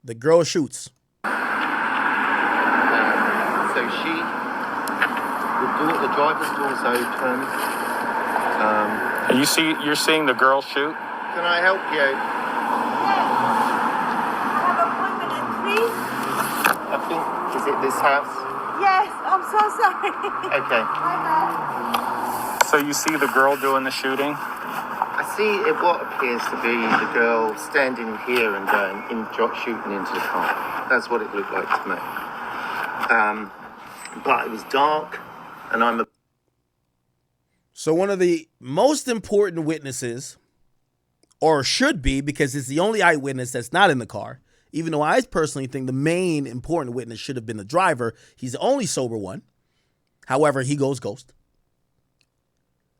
The girl shoots. So the driver's door's open. You're seeing the girl shoot? Can I help you? Have appointment at 3? I think, is it this house? Yes, I'm so sorry. Okay. So you see the girl doing the shooting? I see what appears to be the girl standing here and shooting into the car. That's what it looked like to me. But it was dark, and So one of the most important witnesses, or should be, because it's the only eyewitness that's not in the car, even though I personally think the main important witness should have been the driver. He's the only sober one. However, he goes ghost.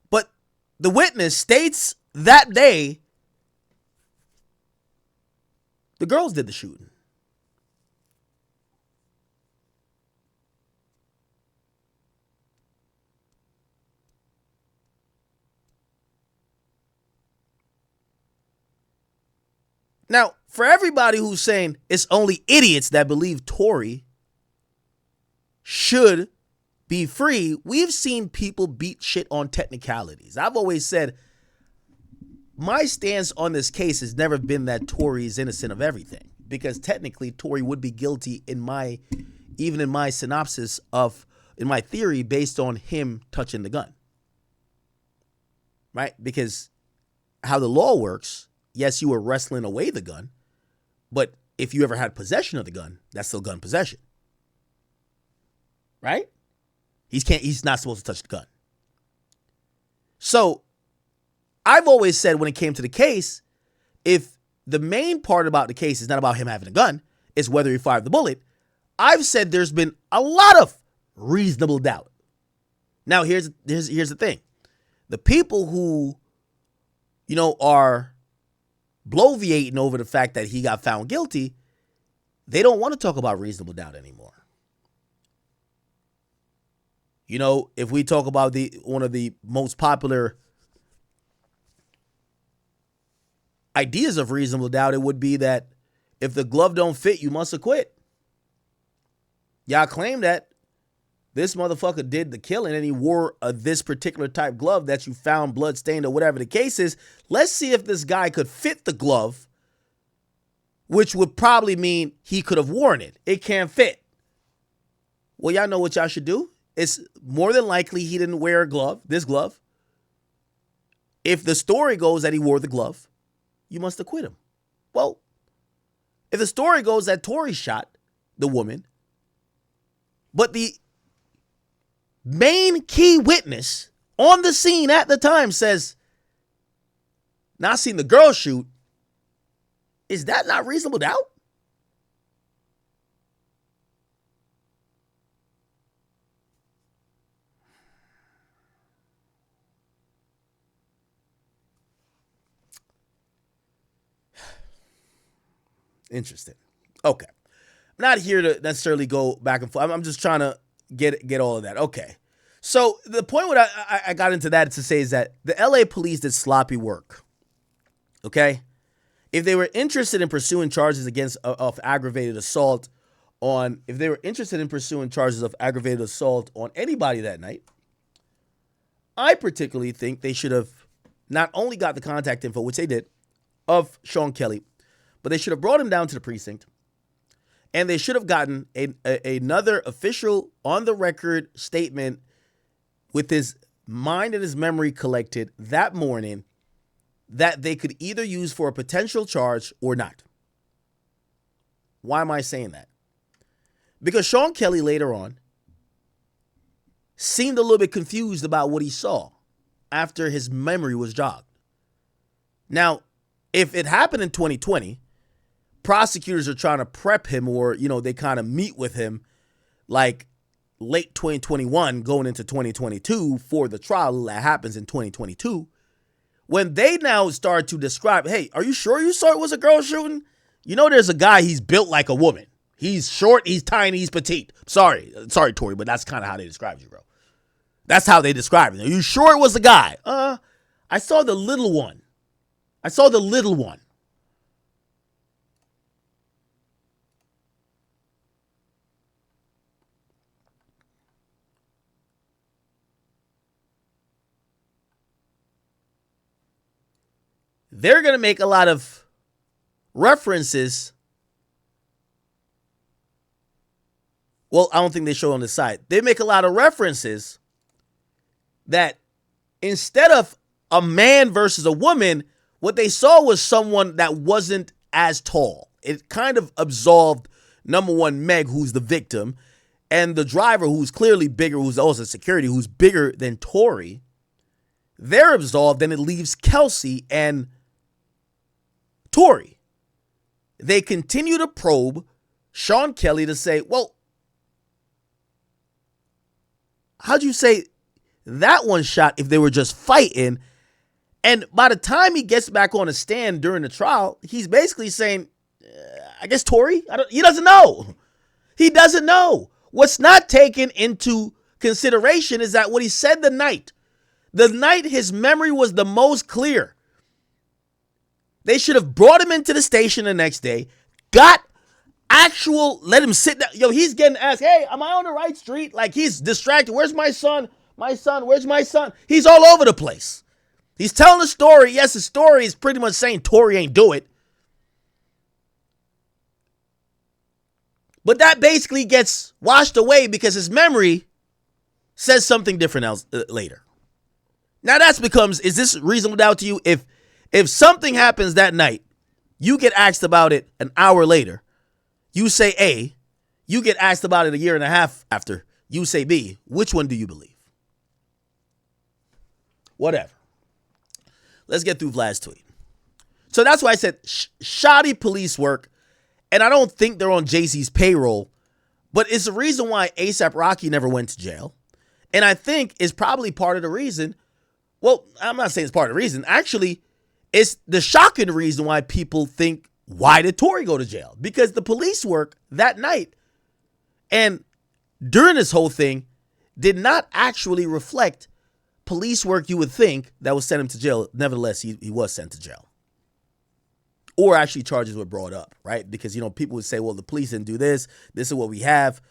But the witness states that day the girls did the shooting. Now, for everybody who's saying it's only idiots that believe Tory should be free, we've seen people beat shit on technicalities. I've always said my stance on this case has never been that Tory is innocent of everything, because technically Tory would be guilty in my synopsis in my theory based on him touching the gun. Right? Because how the law works, yes, you were wrestling away the gun, but if you ever had possession of the gun, that's still gun possession. Right? He's not supposed to touch the gun. So I've always said when it came to the case, if the main part about the case is not about him having a gun, it's whether he fired the bullet, I've said there's been a lot of reasonable doubt. Now here's the thing. The people who, are bloviating over the fact that he got found guilty, they don't want to talk about reasonable doubt anymore. If we talk about one of the most popular ideas of reasonable doubt, it would be that if the glove don't fit, you must acquit. Y'all claim that this motherfucker did the killing and he wore this particular type glove that you found bloodstained or whatever the case is. Let's see if this guy could fit the glove, which would probably mean he could have worn it. It can't fit. Well, y'all know what y'all should do. It's more than likely he didn't wear this glove. If the story goes that he wore the glove, you must acquit him. Well, if the story goes that Tory shot the woman, but the main key witness on the scene at the time says, not seen the girl shoot, is that not reasonable doubt? Interesting. Okay. I'm not here to necessarily go back and forth. I'm just trying to get all of that. Okay. So the point what I got into that to say is that the LA police did sloppy work. Okay. If they were interested in pursuing charges of aggravated assault on anybody that night, I particularly think they should have not only got the contact info, which they did, of Sean Kelly, but they should have brought him down to the precinct, and they should have gotten another official on-the-record statement with his mind and his memory collected that morning that they could either use for a potential charge or not. Why am I saying that? Because Sean Kelly later on seemed a little bit confused about what he saw after his memory was jogged. Now, if it happened in 2020, prosecutors are trying to prep him, or, they kind of meet with him like late 2021 going into 2022 for the trial that happens in 2022. When they now start to describe, hey, are you sure you saw it was a girl shooting? There's a guy, he's built like a woman. He's short, he's tiny, he's petite. Sorry, Tory, but that's kind of how they described you, bro. That's how they described it. Are you sure it was a guy? I saw the little one. they're going to make a lot of references. Well, I don't think they show on the side. They make a lot of references that instead of a man versus a woman, what they saw was someone that wasn't as tall. It kind of absolved, number one, Meg, who's the victim, and the driver, who's clearly bigger, who's also security, who's bigger than Tory. They're absolved, and it leaves Kelsey and Tory. They continue to probe Sean Kelly to say, well, how'd you say that one shot if they were just fighting? And by the time he gets back on the stand during the trial, he's basically saying, I guess Tory? He doesn't know. He doesn't know. What's not taken into consideration is that what he said the night his memory was the most clear. They should have brought him into the station the next day, let him sit down. Yo, he's getting asked, hey, am I on the right street? Like, he's distracted. Where's my son? Where's my son? He's all over the place. He's telling a story. Yes, the story is pretty much saying Tory ain't do it. But that basically gets washed away because his memory says something different else later. Now is this reasonable doubt to you? If something happens that night, you get asked about it an hour later, you say A, you get asked about it a year and a half after, you say B, which one do you believe? Whatever. Let's get through Vlad's tweet. So that's why I said shoddy police work, and I don't think they're on Jay-Z's payroll, but it's the reason why A$AP Rocky never went to jail. And I think is probably part of the reason. Well, I'm not saying it's part of the reason. Actually, it's the shocking reason why people think, why did Tory go to jail? Because the police work that night and during this whole thing did not actually reflect police work you would think that would send him to jail. Nevertheless, he was sent to jail. Or actually charges were brought up, right? Because, people would say, well, the police didn't do this. This is what we have.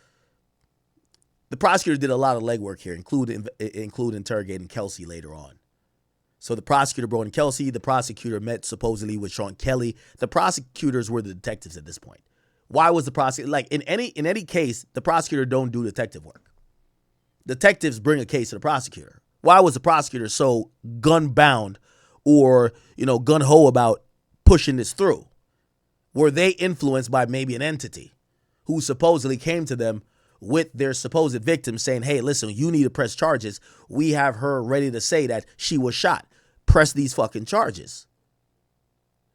The prosecutor did a lot of legwork here, include interrogating Kelsey later on. So the prosecutor brought in Kelsey. The prosecutor met supposedly with Sean Kelly. The prosecutors were the detectives at this point. Why was the prosecutor, like in any case, the prosecutor don't do detective work. Detectives bring a case to the prosecutor. Why was the prosecutor so gun-bound or, gun-ho about pushing this through? Were they influenced by maybe an entity who supposedly came to them with their supposed victim saying, hey, listen, you need to press charges. We have her ready to say that she was shot. Press these fucking charges.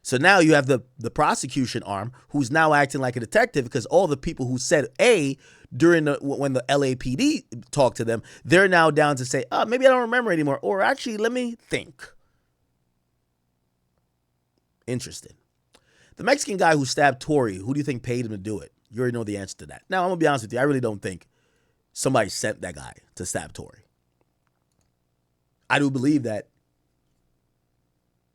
So now you have the prosecution arm who's now acting like a detective because all the people who said A when the LAPD talked to them, they're now down to say, oh, maybe I don't remember anymore. Or actually, let me think. Interesting. The Mexican guy who stabbed Tory, who do you think paid him to do it? You already know the answer to that. Now, I'm going to be honest with you. I really don't think somebody sent that guy to stab Tory. I do believe that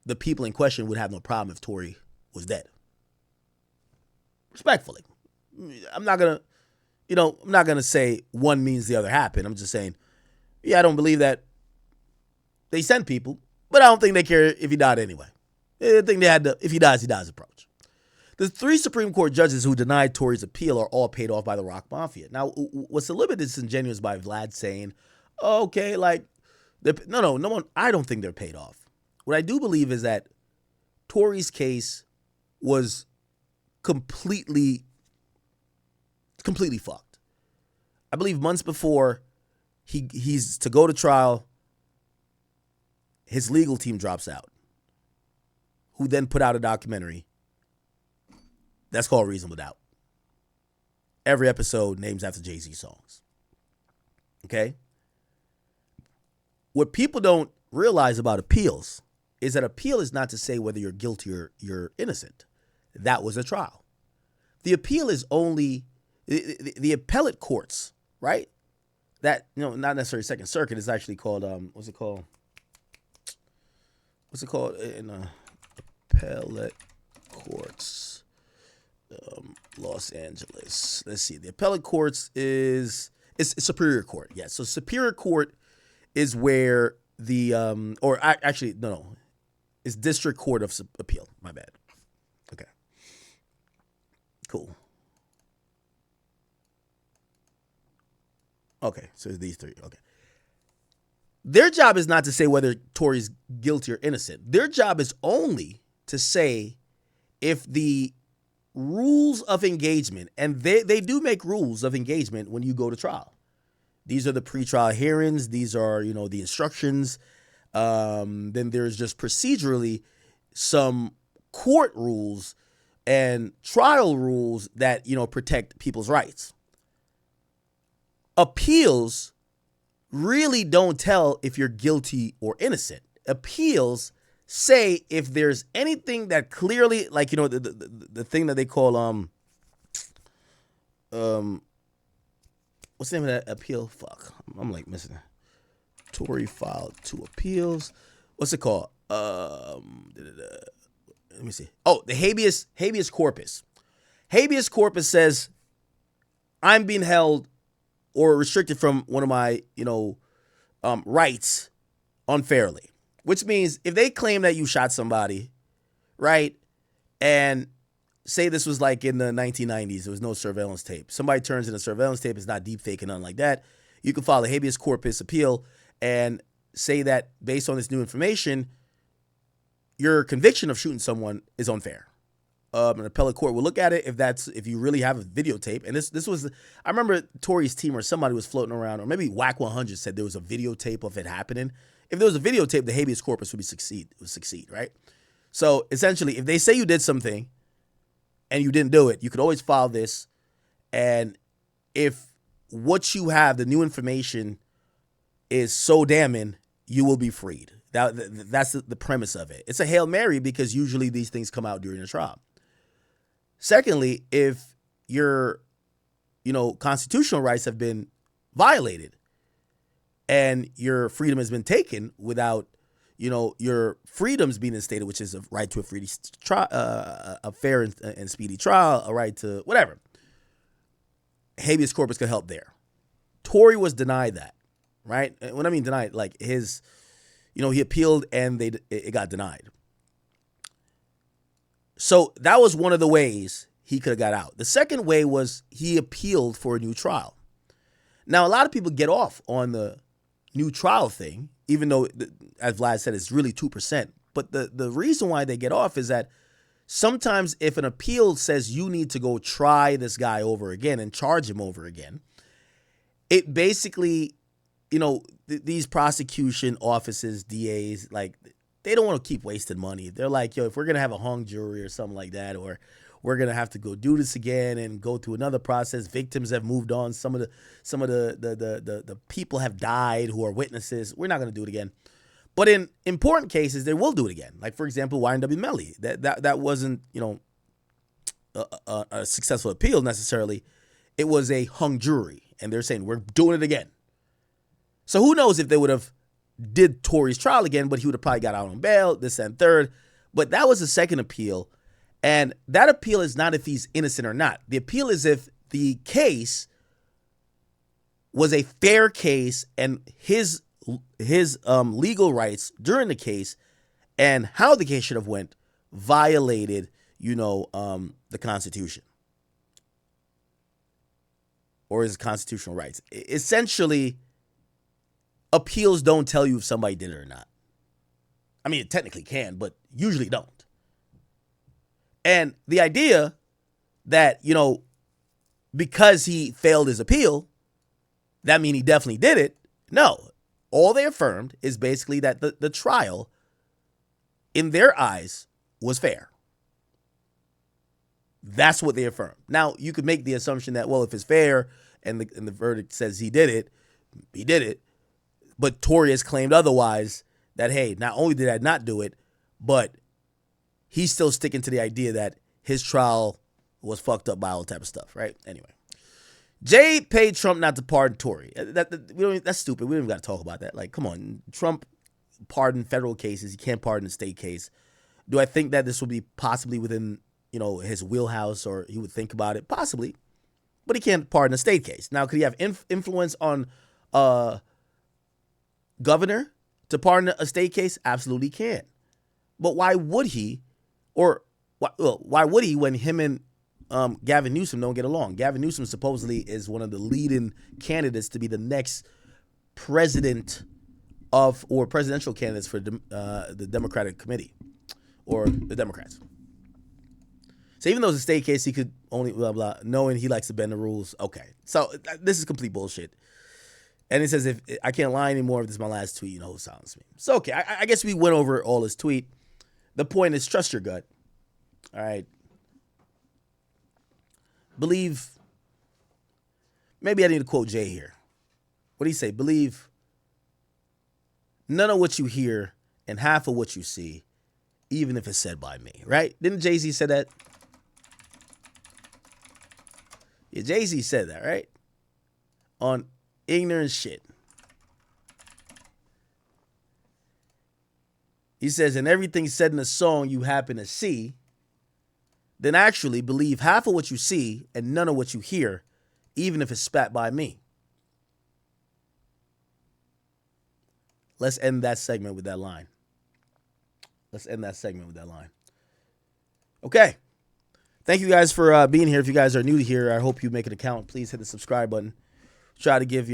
the people in question would have no problem if Tory was dead. Respectfully. I'm not going to say one means the other happened. I'm just saying, I don't believe that they sent people, but I don't think they care if he died anyway. I think they had if he dies approach. The 3 Supreme Court judges who denied Tory's appeal are all paid off by the Rock Mafia. Now, what's a little bit disingenuous by Vlad saying, oh, okay, like, no one, I don't think they're paid off. What I do believe is that Tory's case was completely fucked. I believe months before he's to go to trial, his legal team drops out, who then put out a documentary that's called Reasonable Doubt. Every episode names after Jay-Z songs. Okay? What people don't realize about appeals is that appeal is not to say whether you're guilty or you're innocent. That was a trial. The appeal is only the appellate courts, right? That, not necessarily Second Circuit. It's actually called, what's it called? In appellate courts, Los Angeles. Let's see. The appellate courts it's Superior Court. Yeah. So Superior Court is where the It's District Court of Appeal. My bad. Okay. Cool. Okay, so it's these three. Okay. Their job is not to say whether Tory's guilty or innocent. Their job is only to say if the rules of engagement, and they do make rules of engagement when you go to trial. These are the pretrial hearings. These are, the instructions. Then there's just procedurally some court rules and trial rules that, protect people's rights. Appeals really don't tell if you're guilty or innocent. Appeals say if there's anything that clearly, like, the thing that they call, what's the name of that appeal? Fuck. I'm like missing it. Tory filed 2 appeals. What's it called? Let me see. Oh, the habeas corpus. Habeas corpus says I'm being held or restricted from one of my, rights unfairly. Which means if they claim that you shot somebody, right, and say this was like in the 1990s, there was no surveillance tape. Somebody turns in a surveillance tape, it's not deep fake and nothing like that. You can file a habeas corpus appeal and say that based on this new information, your conviction of shooting someone is unfair. An appellate court will look at it if you really have a videotape. And this was, I remember Tory's team or somebody was floating around, or maybe Whack 100 said there was a videotape of it happening. If there was a videotape, the habeas corpus would succeed, right? So essentially, if they say you did something and you didn't do it, you could always file this. And if what you have, the new information, is so damning, you will be freed. That's the premise of it. It's a Hail Mary because usually these things come out during a trial. Secondly, if your, constitutional rights have been violated and your freedom has been taken without, your freedoms being instated, which is a right to a fair and speedy trial, a right to whatever, habeas corpus could help there. Tory was denied that, right? When I mean denied, like his, he appealed and it got denied. So that was one of the ways he could have got out. The second way was he appealed for a new trial. Now, a lot of people get off on the new trial thing, even though, as Vlad said, it's really 2%. But the reason why they get off is that sometimes if an appeal says you need to go try this guy over again and charge him over again, it basically, these prosecution offices, DAs, like, they don't want to keep wasting money. They're like, if we're going to have a hung jury or something like that, or we're going to have to go do this again and go through another process. Victims have moved on. Some of the people have died who are witnesses. We're not going to do it again. But in important cases, they will do it again. Like, for example, YNW Melly. That wasn't, a successful appeal necessarily. It was a hung jury. And they're saying, we're doing it again. So who knows if they would have did Tory's trial again, but he would have probably got out on bail, this and third. But that was the second appeal. And that appeal is not if he's innocent or not. The appeal is if the case was a fair case and his legal rights during the case and how the case should have went violated, the Constitution or his constitutional rights. Essentially, appeals don't tell you if somebody did it or not. I mean, it technically can, but usually don't. And the idea that, because he failed his appeal, that means he definitely did it. No. All they affirmed is basically that the trial, in their eyes, was fair. That's what they affirmed. Now, you could make the assumption that, well, if it's fair and the verdict says he did it, he did it. But Tory has claimed otherwise, that, hey, not only did I not do it, but he's still sticking to the idea that his trial was fucked up by all type of stuff, right? Anyway. Jay paid Trump not to pardon Tory. That's stupid. We don't even got to talk about that. Like, come on. Trump pardoned federal cases. He can't pardon a state case. Do I think that this will be possibly within, his wheelhouse or he would think about it? Possibly. But he can't pardon a state case. Now, could he have influence on governor to pardon a state case? Absolutely can. But why would he? Or why would he when him and Gavin Newsom don't get along? Gavin Newsom supposedly is one of the leading candidates to be the next president or presidential candidates for the Democratic Committee or the Democrats. So even though it's a state case, he could only blah, blah, knowing he likes to bend the rules. Okay. So this is complete bullshit. And he says, if I can't lie anymore, if this is my last tweet, you know who silenced me. So, okay, I guess we went over all his tweet. The point is, trust your gut. All right. Believe. Maybe I need to quote Jay here. What do you say? Believe none of what you hear and half of what you see, even if it's said by me, right? Didn't Jay-Z say that? Yeah, Jay-Z said that, right? On ignorant shit. He says, and everything said in a song you happen to see, then actually believe half of what you see and none of what you hear, even if it's spat by me. Let's end that segment with that line. Okay. Thank you guys for being here. If you guys are new here, I hope you make an account. Please hit the subscribe button. Try to give,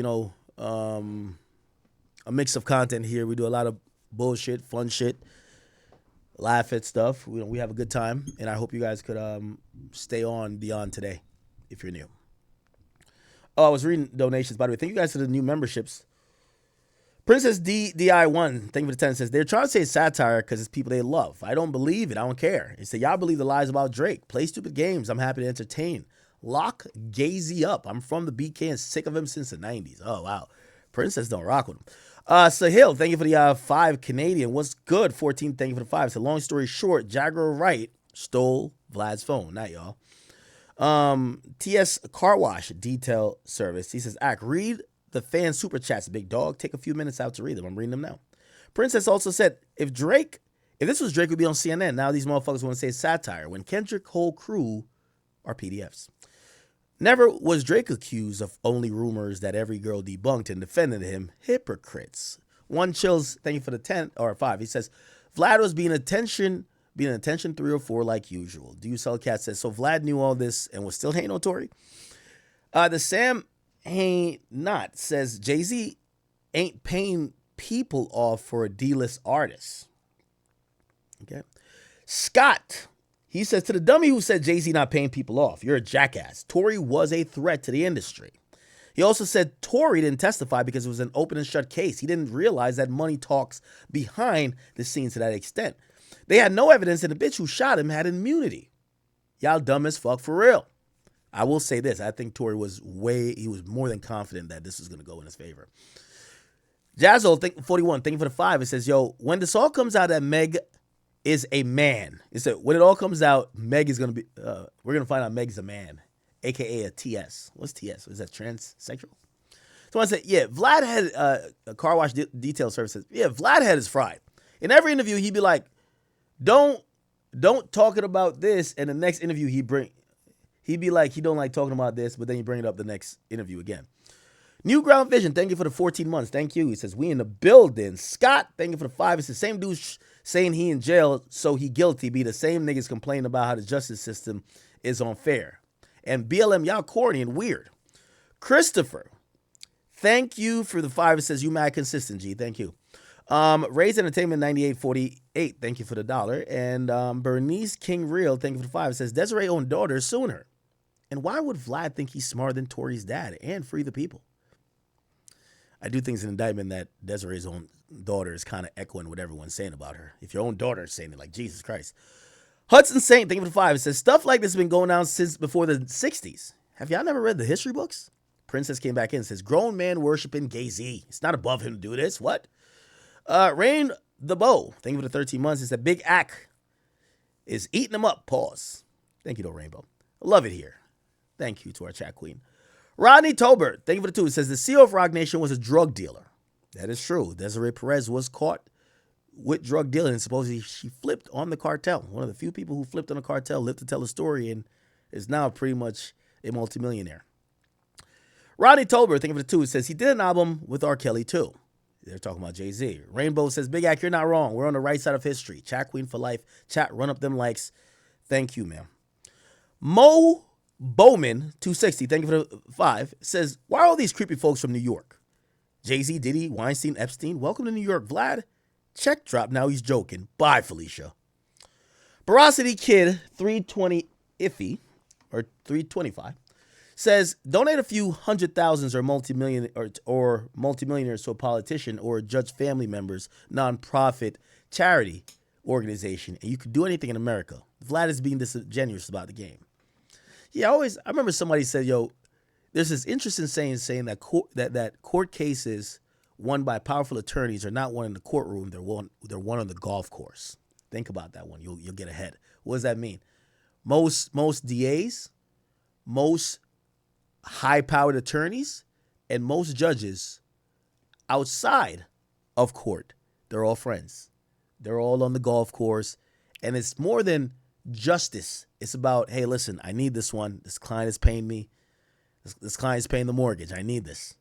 a mix of content here. We do a lot of bullshit, fun shit, laugh at stuff. We have a good time, and I hope you guys could stay on beyond today if you're new. Oh, I was reading donations, by the way. Thank you guys for the new memberships. Princess DI1, thank you for the 10, says, they're trying to say satire because it's people they love. I don't believe it. I don't care. He said, y'all believe the lies about Drake. Play stupid games. I'm happy to entertain. Lock Gazy up. I'm from the BK and sick of him since the 90s. Oh, wow. Princess don't rock with him. Sahil, thank you for the 5 Canadian. What's good? 14, thank you for the 5. So long story short, Jaguar Wright stole Vlad's phone. Not y'all. TS Car Wash Detail Service. He says, read the fan super chats, big dog. Take a few minutes out to read them. I'm reading them now. Princess also said, if this was Drake, would be on CNN. Now these motherfuckers want to say satire when Kendrick whole crew are PDFs. Never was Drake accused of only rumors that every girl debunked and defended him. Hypocrites. One Chills, thank you for the 10 or 5. He says, Vlad was being attention 3 or 4 like usual. Do you sell cat says, so Vlad knew all this and was still hating on Tory? The Sam ain't not says Jay-Z ain't paying people off for a D-list artist. Okay. Scott, he says, to the dummy who said Jay-Z not paying people off, you're a jackass. Tory was a threat to the industry. He also said Tory didn't testify because it was an open and shut case. He didn't realize that money talks behind the scenes to that extent. They had no evidence, and the bitch who shot him had immunity. Y'all dumb as fuck for real. I will say this. I think Tory was more than confident that this was going to go in his favor. Jazzo, 41, thank you for the 5. It says, yo, when this all comes out that Meg is a man. It said, when it all comes out, Meg is going to be, we're going to find out Meg's a man, a.k.a. a TS. What's TS? Is that transsexual? So I said, yeah, Vlad had a car wash detail services. Yeah, Vlad had his fried. In every interview, he'd be like, don't talking about this. And the next interview he'd be like, he don't like talking about this, but then you bring it up the next interview again. New Ground Vision, thank you for the 14 months. Thank you. He says, we in the building. Scott, thank you for the 5. It's the same dude saying he in jail, so he guilty. Be the same niggas complaining about how the justice system is unfair. And BLM, y'all corny and weird. Christopher, thank you for the 5. It says, you mad consistent, G. Thank you. Raised Entertainment 9848, thank you for the $1. And Bernice King Real, thank you for the 5. It says, Desiree owned daughter sooner. And why would Vlad think he's smarter than Tory's dad and free the people? I do think it's an indictment that Desiree's own daughter is kind of echoing what everyone's saying about her. If your own daughter is saying it, like, Jesus Christ. Hudson Saint, thank you for the 5. It says, stuff like this has been going on since before the 60s. Have y'all never read the history books? Princess came back in and says, grown man worshiping Jay-Z. It's not above him to do this. What? Rain the Bow, thank you for the 13 months. It said, Big Ack is eating them up. Pause. Thank you, though, Rainbow. I love it here. Thank you to our chat queen. Rodney Tolbert, thank you for the 2. It says, the CEO of Rock Nation was a drug dealer. That is true. Desiree Perez was caught with drug dealing, and supposedly she flipped on the cartel. One of the few people who flipped on the cartel, lived to tell the story, and is now pretty much a multimillionaire. Rodney Tolbert, thank you for the 2. It says, he did an album with R. Kelly, too. They're talking about Jay-Z. Rainbow says, Big Ack, you're not wrong. We're on the right side of history. Chat queen for life. Chat, run up them likes. Thank you, ma'am. Mo Bowman, 260, thank you for the 5, says, why are all these creepy folks from New York? Jay-Z, Diddy, Weinstein, Epstein. Welcome to New York, Vlad. Check drop. Now he's joking. Bye, Felicia. Veracity Kid, 320 iffy, or 325, says, donate a few hundred thousands or multimillionaires to a politician or a judge family member's nonprofit charity organization, and you could do anything in America. Vlad is being disingenuous about the game. Yeah, I remember somebody said, yo, there's this interesting saying that court cases won by powerful attorneys are not won in the courtroom, they're won on the golf course. Think about that one. You'll get ahead. What does that mean? Most DAs, most high-powered attorneys, and most judges outside of court, they're all friends. They're all on the golf course, and it's more than justice. It's about, hey, listen, I need this one. This client is paying me. This client is paying the mortgage. I need this.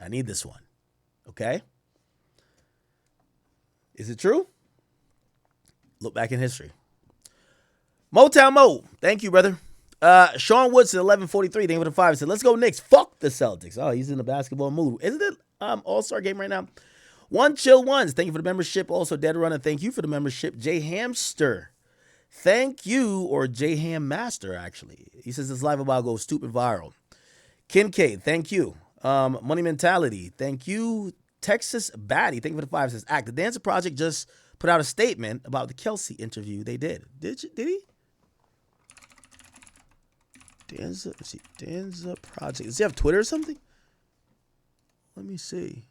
I need this one. Okay? Is it true? Look back in history. Motown Mo, thank you, brother. Sean Woods at 11:43, thank you for the 5. Said, let's go Knicks. Fuck the Celtics. Oh, he's in the basketball mood. Isn't it All-Star game right now? One Chill Ones, thank you for the membership. Also, Dead Runner, thank you for the membership. J Hamster, thank you, or J Ham Master, actually. He says this live about goes stupid viral. Kincaid, thank you. Money Mentality, thank you. Texas Batty, thank you for the 5. Says, the Dancer Project just put out a statement about the Kelsey interview they did. Did he? Danza Project. Does he have Twitter or something? Let me see.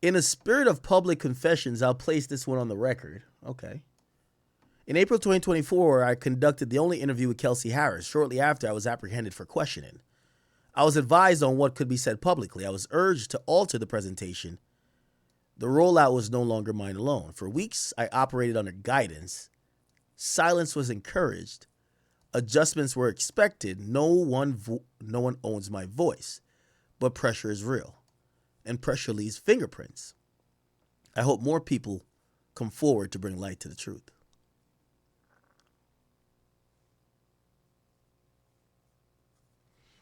In a spirit of public confessions, I'll place this one on the record. Okay. In April 2024, I conducted the only interview with Kelsey Harris. Shortly after, I was apprehended for questioning. I was advised on what could be said publicly. I was urged to alter the presentation. The rollout was no longer mine alone. For weeks, I operated under guidance. Silence was encouraged. Adjustments were expected. No one owns my voice, but pressure is real, and pressure leaves fingerprints. I hope more people come forward to bring light to the truth.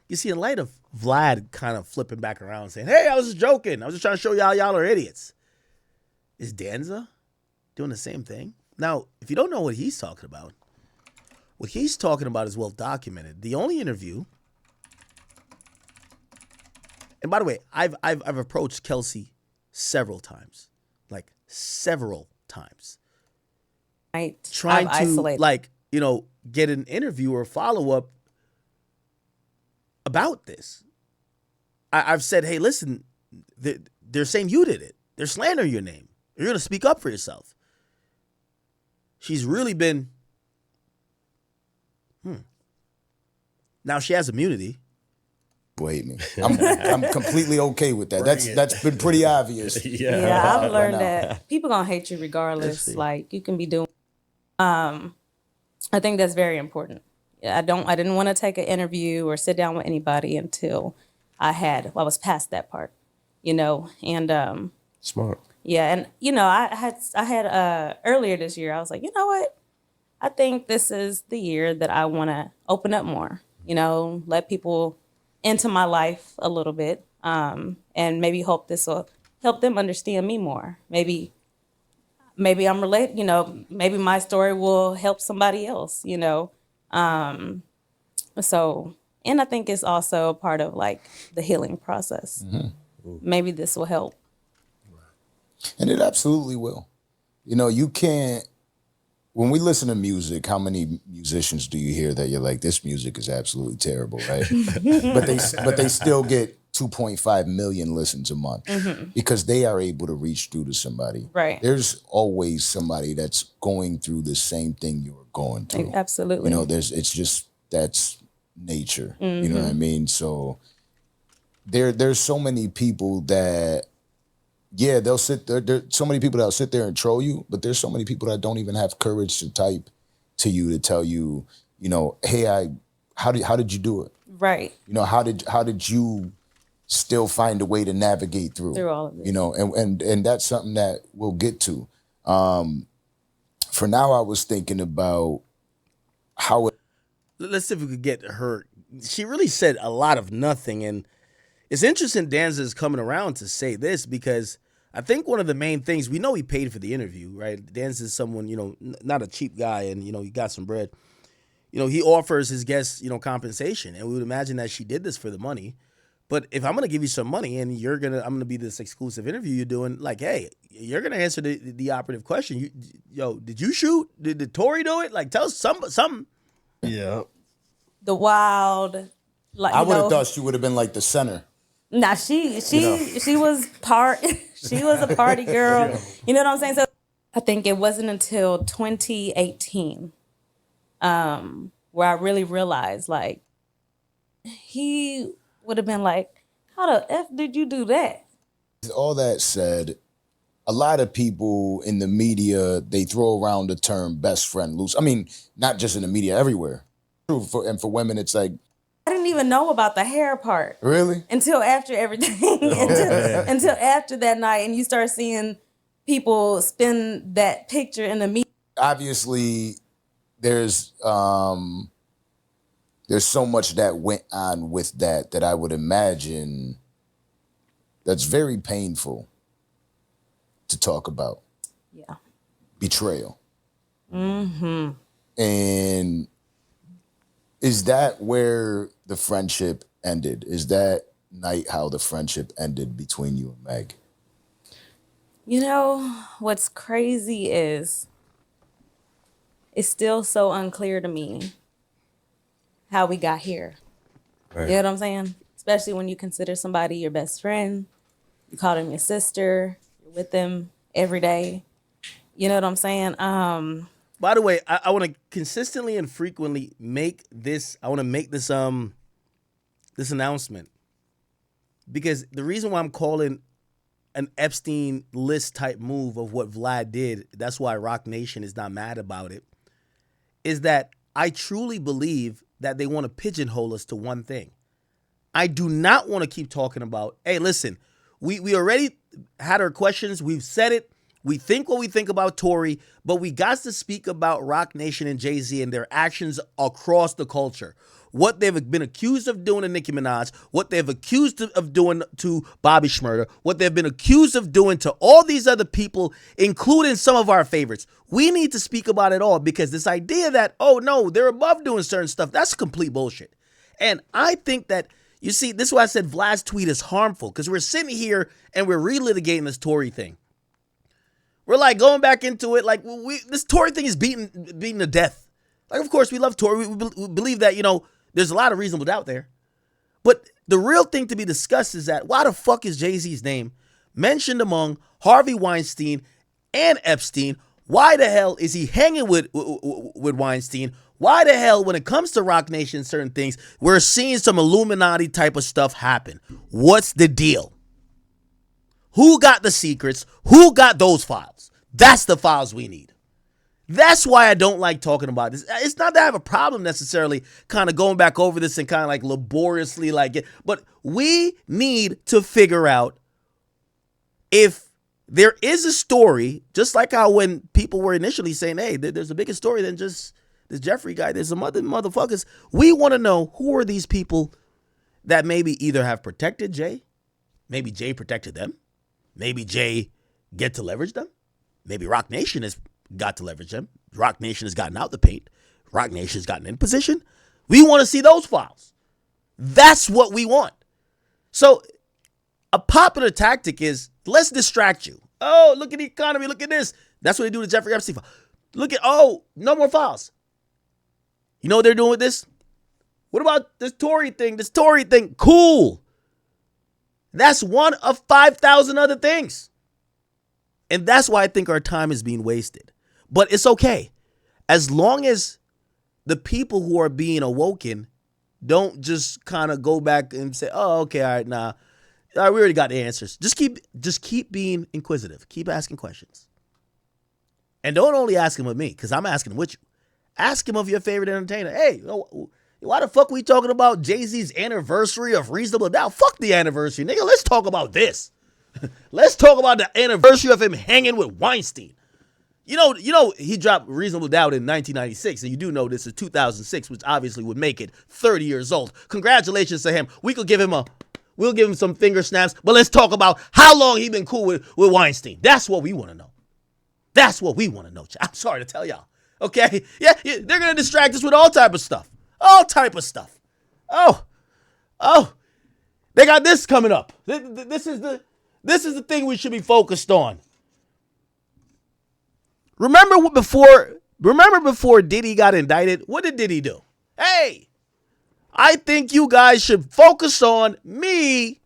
You see, in light of Vlad kind of flipping back around and saying, hey, I was just joking. I was just trying to show y'all are idiots. Is Danza doing the same thing? Now, if you don't know what he's talking about, what he's talking about is well documented. The only interview, and by the way, I've approached Kelsey several times. Right. Trying to, get an interview or follow-up about this. I've said, hey, listen, they're saying you did it. They're slandering your name. You're going to speak up for yourself. She's really been, Now she has immunity. Wait me. I'm completely okay with that. That's been pretty obvious. Yeah, I've learned that people gonna hate you regardless. Like you can be doing. I think that's very important. I didn't want to take an interview or sit down with anybody until I was past that part, and smart. Yeah, and I had earlier this year I was like, you know what? I think this is the year that I want to open up more, let people into my life a little bit, and maybe hope this will help them understand me more. Maybe I'm related, maybe my story will help somebody else, So, and I think it's also a part of like the healing process. Mm-hmm. Maybe this will help. And it absolutely will. You can't, when we listen to music, how many musicians do you hear that you're like, this music is absolutely terrible, right? but they still get 2.5 million listens a month because they are able to reach through to somebody. Right. There's always somebody that's going through the same thing you're going through. Absolutely. That's nature. You know what I mean? So there's so many people that, they'll sit there. There's so many people that'll sit there and troll you, but there's so many people that don't even have courage to type to you to tell you, hey, how did you do it? Right. You know, how did you still find a way to navigate through all of it. You know, and that's something that we'll get to. For now, I was thinking about how it. Let's see if we could get her. She really said a lot of nothing, and it's interesting Danza is coming around to say this because I think one of the main things, we know he paid for the interview, right? Danza is someone, you know, not a cheap guy, and, you know, he got some bread. You know, he offers his guests, you know, compensation, and we would imagine that she did this for the money. But if I'm gonna give you some money and I'm gonna be this exclusive interview you're doing, like, hey, you're gonna answer the operative question. Did you shoot? Did Tory do it? Like, tell us something. Yeah. The wild, like, I would have thought she would have been like the center. Nah, she was she was a party girl. Yeah. You know what I'm saying? So I think it wasn't until 2018 where I really realized, like, he would have been like, how the F did you do that? All that said, a lot of people in the media, they throw around the term best friend loose. I mean, not just in the media, everywhere. And for women, it's like, I didn't even know about the hair part. Really? Until after everything. until after that night, and you start seeing people spin that picture in the media. Obviously, there's so much that went on with that I would imagine that's very painful to talk about. Yeah. Betrayal. Mm-hmm. And is that where the friendship ended? Is that night how the friendship ended between you and Meg? You know, what's crazy is it's still so unclear to me how we got here. Right. You know what I'm saying? Especially when you consider somebody your best friend. You call them your sister. You're with them every day. You know what I'm saying? By the way, I want to consistently and frequently make this. I want to make this this announcement because the reason why I'm calling an Epstein list type move of what Vlad did, that's why Rock Nation is not mad about it, is that I truly believe that they want to pigeonhole us to one thing. I do not want to keep talking about, hey, listen, we already had our questions. We've said it. We think what we think about Tory, but we got to speak about Rock Nation and Jay-Z and their actions across the culture. What they've been accused of doing to Nicki Minaj, what they've accused of doing to Bobby Shmurda, what they've been accused of doing to all these other people, including some of our favorites. We need to speak about it all because this idea that, oh no, they're above doing certain stuff, that's complete bullshit. And I think that, you see, this is why I said Vlad's tweet is harmful, because we're sitting here and we're relitigating this Tory thing. We're like going back into it like this Tory thing is beaten to death. Like, of course, we love Tory. We believe that, you know, there's a lot of reasonable doubt there. But the real thing to be discussed is that why the fuck is Jay-Z's name mentioned among Harvey Weinstein and Epstein? Why the hell is he hanging with Weinstein? Why the hell, when it comes to Rock Nation, certain things, we're seeing some Illuminati type of stuff happen? What's the deal? Who got the secrets? Who got those files? That's the files we need. That's why I don't like talking about this. It's not that I have a problem necessarily kind of going back over this and kind of like laboriously like it, but we need to figure out if there is a story, just like how when people were initially saying, hey, there's a bigger story than just this Jeffrey guy. There's some other motherfuckers. We want to know who are these people that maybe either have protected Jay, maybe Jay protected them, maybe Jay get to leverage them. Maybe Rock Nation has got to leverage them. Rock Nation has gotten out the paint. Rock Nation has gotten in position. We want to see those files. That's what we want. So a popular tactic is let's distract you. Oh, look at the economy. Look at this. That's what they do to Jeffrey Epstein. Look at, oh, no more files. You know what they're doing with this? What about this Tory thing? This Tory thing. Cool. That's one of 5,000 other things. And that's why I think our time is being wasted. But it's okay. As long as the people who are being awoken don't just kind of go back and say, oh, okay, all right, nah. All right, we already got the answers. Just keep being inquisitive. Keep asking questions. And don't only ask him with me, because I'm asking him with you. Ask him of your favorite entertainer. Hey, Why the fuck we talking about Jay-Z's anniversary of Reasonable Doubt? Fuck the anniversary, nigga. Let's talk about this. Let's talk about the anniversary of him hanging with Weinstein. You know, he dropped Reasonable Doubt in 1996, and you do know this is 2006, which obviously would make it 30 years old. Congratulations to him. We'll give him some finger snaps, but let's talk about how long he been cool with Weinstein. That's what we want to know. That's what we want to know. I'm sorry to tell y'all. Okay? Yeah, they're gonna distract us with all type of stuff. All type of stuff. Oh, they got this coming up. This is the thing we should be focused on. Remember before Diddy got indicted? What did Diddy do? Hey, I think you guys should focus on me.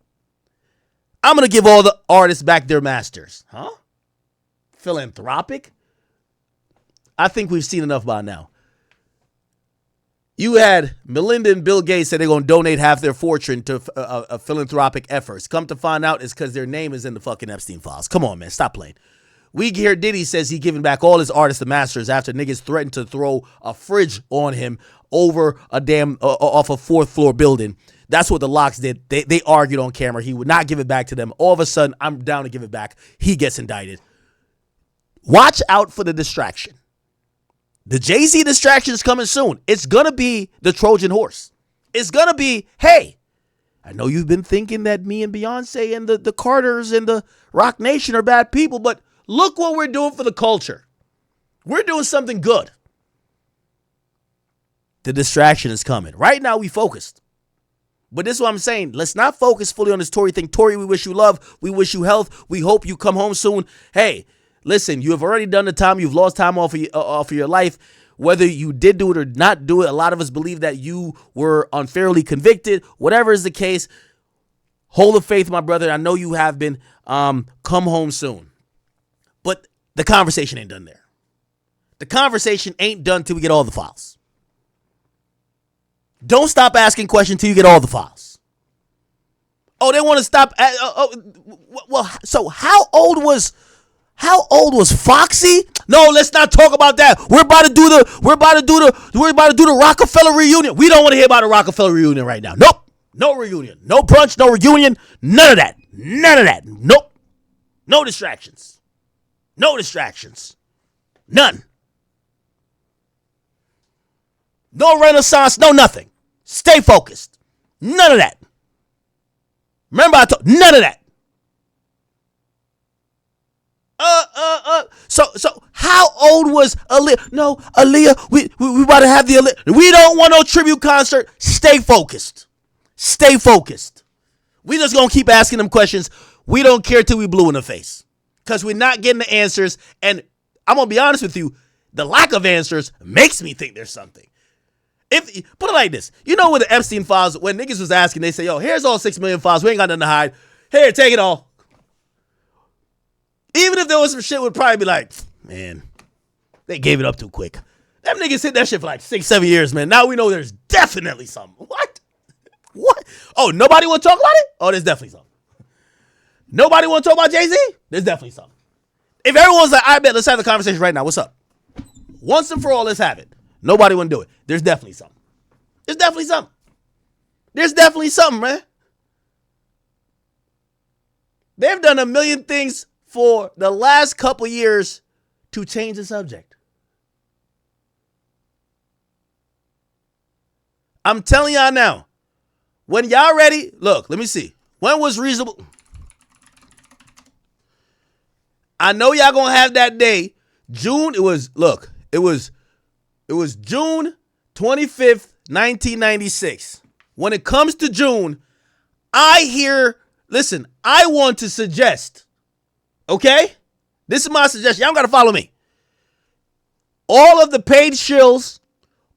I'm going to give all the artists back their masters. Huh? Philanthropic? I think we've seen enough by now. You had Melinda and Bill Gates say they're going to donate half their fortune to philanthropic efforts. Come to find out, it's because their name is in the fucking Epstein files. Come on, man. Stop playing. We hear Diddy says he giving back all his artists the masters after niggas threatened to throw a fridge on him over a damn off a fourth floor building. That's what the Locks did. They argued on camera. He would not give it back to them. All of a sudden, I'm down to give it back. He gets indicted. Watch out for the distraction. The Jay-Z distraction is coming soon. It's going to be the Trojan horse. It's going to be, hey, I know you've been thinking that me and Beyonce and the Carters and the Rock Nation are bad people, but look what we're doing for the culture. We're doing something good. The distraction is coming. Right now, we focused. But this is what I'm saying. Let's not focus fully on this Tory thing. Tory, we wish you love. We wish you health. We hope you come home soon. Hey, listen, you have already done the time. You've lost time off of your life. Whether you did do it or not do it, a lot of us believe that you were unfairly convicted. Whatever is the case, hold the faith, my brother. I know you have been. Come home soon. But the conversation ain't done there. The conversation ain't done till we get all the files. Don't stop asking questions till you get all the files. Oh, they want to stop. Well, so how old was Foxy? No, let's not talk about that. We're about to do the Rockefeller reunion. We don't want to hear about a Rockefeller reunion right now. Nope. No reunion. No brunch, no reunion. None of that. None of that. Nope. No distractions. No distractions. None. No renaissance, no nothing. Stay focused. None of that. Remember I told none of that. So how old was Aaliyah? No, Aaliyah, we about to have the Aaliyah. We don't want no tribute concert. Stay focused. Stay focused. We just gonna keep asking them questions. We don't care till we blue in the face. Because we're not getting the answers. And I'm gonna be honest with you, the lack of answers makes me think there's something. If put it like this, you know, with the Epstein files, when niggas was asking, they say, yo, here's all 6 million files. We ain't got nothing to hide. Here, take it all. Even if there was some shit, would probably be like, man, they gave it up too quick. Them niggas hit that shit for like 6-7 years, man. Now we know there's definitely something. What? Oh, nobody want to talk about it? Oh, there's definitely something. Nobody want to talk about Jay-Z? There's definitely something. If everyone's like, I bet, let's have the conversation right now. What's up? Once and for all, let's have it. Nobody want to do it. There's definitely something. There's definitely something. There's definitely something, man. They've done a million things for the last couple years to change the subject. I'm telling y'all now, when y'all ready, look, let me see. When was reasonable? I know y'all gonna have that day. June, it was June 25th, 1996. When it comes to June, I want to suggest, okay? This is my suggestion. Y'all don't gotta follow me. All of the paid shills,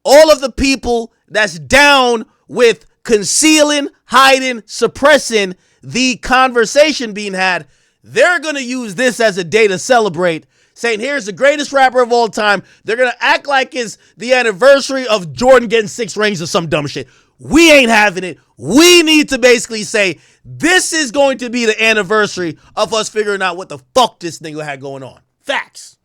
all of the people that's down with concealing, hiding, suppressing the conversation being had, they're going to use this as a day to celebrate, saying, here's the greatest rapper of all time. They're going to act like it's the anniversary of Jordan getting 6 rings or some dumb shit. We ain't having it. We need to basically say, this is going to be the anniversary of us figuring out what the fuck this nigga had going on. Facts.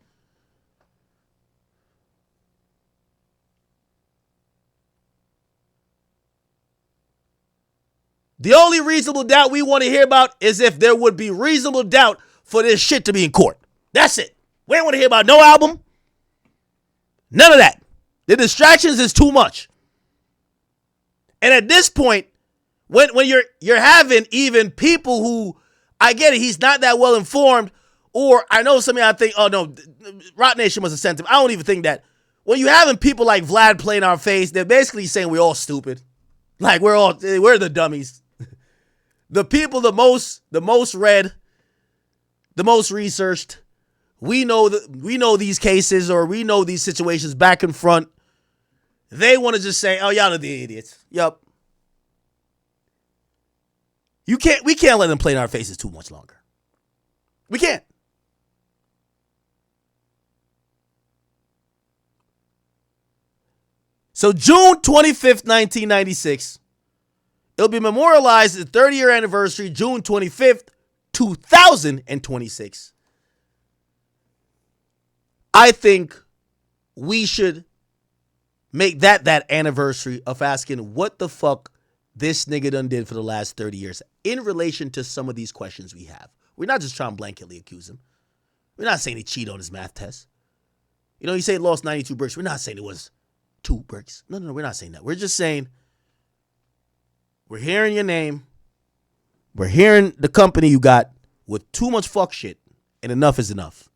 The only reasonable doubt we want to hear about is if there would be reasonable doubt for this shit to be in court. That's it. We don't want to hear about no album. None of that. The distractions is too much. And at this point, when you're having even people who, I get it, he's not that well informed, or I know something I think, oh no, Rock Nation must have sent him. I don't even think that. When you having people like Vlad playing our face, they're basically saying we're all stupid. Like we're the dummies. The people the most read, the most researched. We know these cases, or we know these situations back and front. They want to just say, oh, y'all are the idiots. Yup. We can't let them play in our faces too much longer. We can't. So June 25th, 1996, it'll be memorialized the 30-year anniversary, June 25th, 2026. I think we should make that anniversary of asking what the fuck this nigga done did for the last 30 years in relation to some of these questions we have. We're not just trying to blanketly accuse him. We're not saying he cheated on his math test. You know, he said he lost 92 bricks. We're not saying it was 2 bricks. No, we're not saying that. We're just saying we're hearing your name. We're hearing the company you got with too much fuck shit, and enough is enough.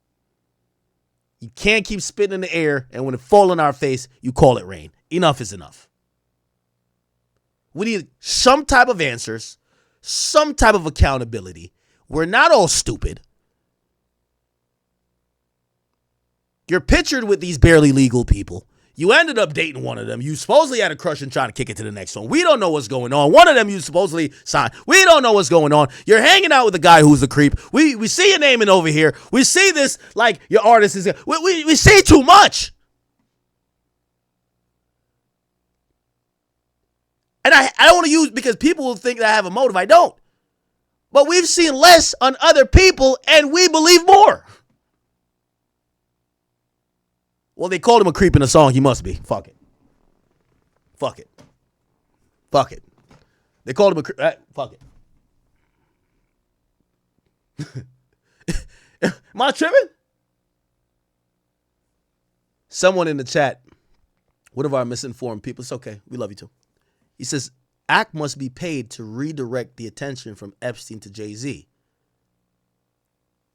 You can't keep spitting in the air, and when it falls in our face, you call it rain. Enough is enough. We need some type of answers, some type of accountability. We're not all stupid. You're pictured with these barely legal people. You ended up dating one of them. You supposedly had a crush and trying to kick it to the next one. We don't know what's going on. One of them you supposedly signed. We don't know what's going on. You're hanging out with a guy who's a creep. We see your name in over here. We see this like your artist is. We see too much. And I don't want to use, because people will think that I have a motive. I don't. But we've seen less on other people, and we believe more. Well, they called him a creep in the song. He must be. Fuck it. Fuck it. Fuck it. They called him a creep. Fuck it. Am I tripping? Someone in the chat, one of our misinformed people, it's okay. We love you too. He says, Act must be paid to redirect the attention from Epstein to Jay-Z.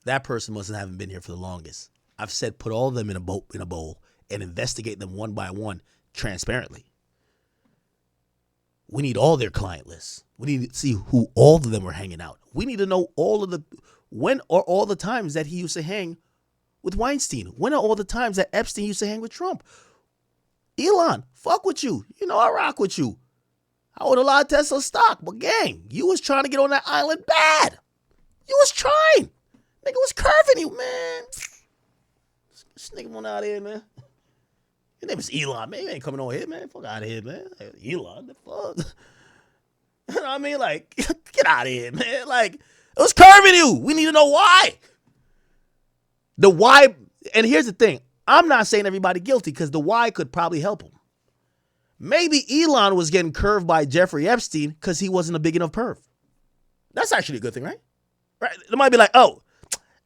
That person must haven't been here for the longest. I've said put all of them in a bowl and investigate them one by one transparently. We need all their client lists. We need to see who all of them were hanging out. We need to know when are all the times that he used to hang with Weinstein? When are all the times that Epstein used to hang with Trump? Elon, fuck with you. You know I rock with you. I own a lot of Tesla stock, but gang, you was trying to get on that island bad. You was trying. Nigga was curving you, man. This nigga went out here, man. His name is Elon, man. He ain't coming on here, man. Fuck out of here, man. Elon, the fuck. You know what I mean? Like, get out of here, man. Like, it was curving you. We need to know why. The why, and here's the thing. I'm not saying everybody guilty, because the why could probably help him. Maybe Elon was getting curved by Jeffrey Epstein because he wasn't a big enough perv. That's actually a good thing, right? Right? It might be like, oh,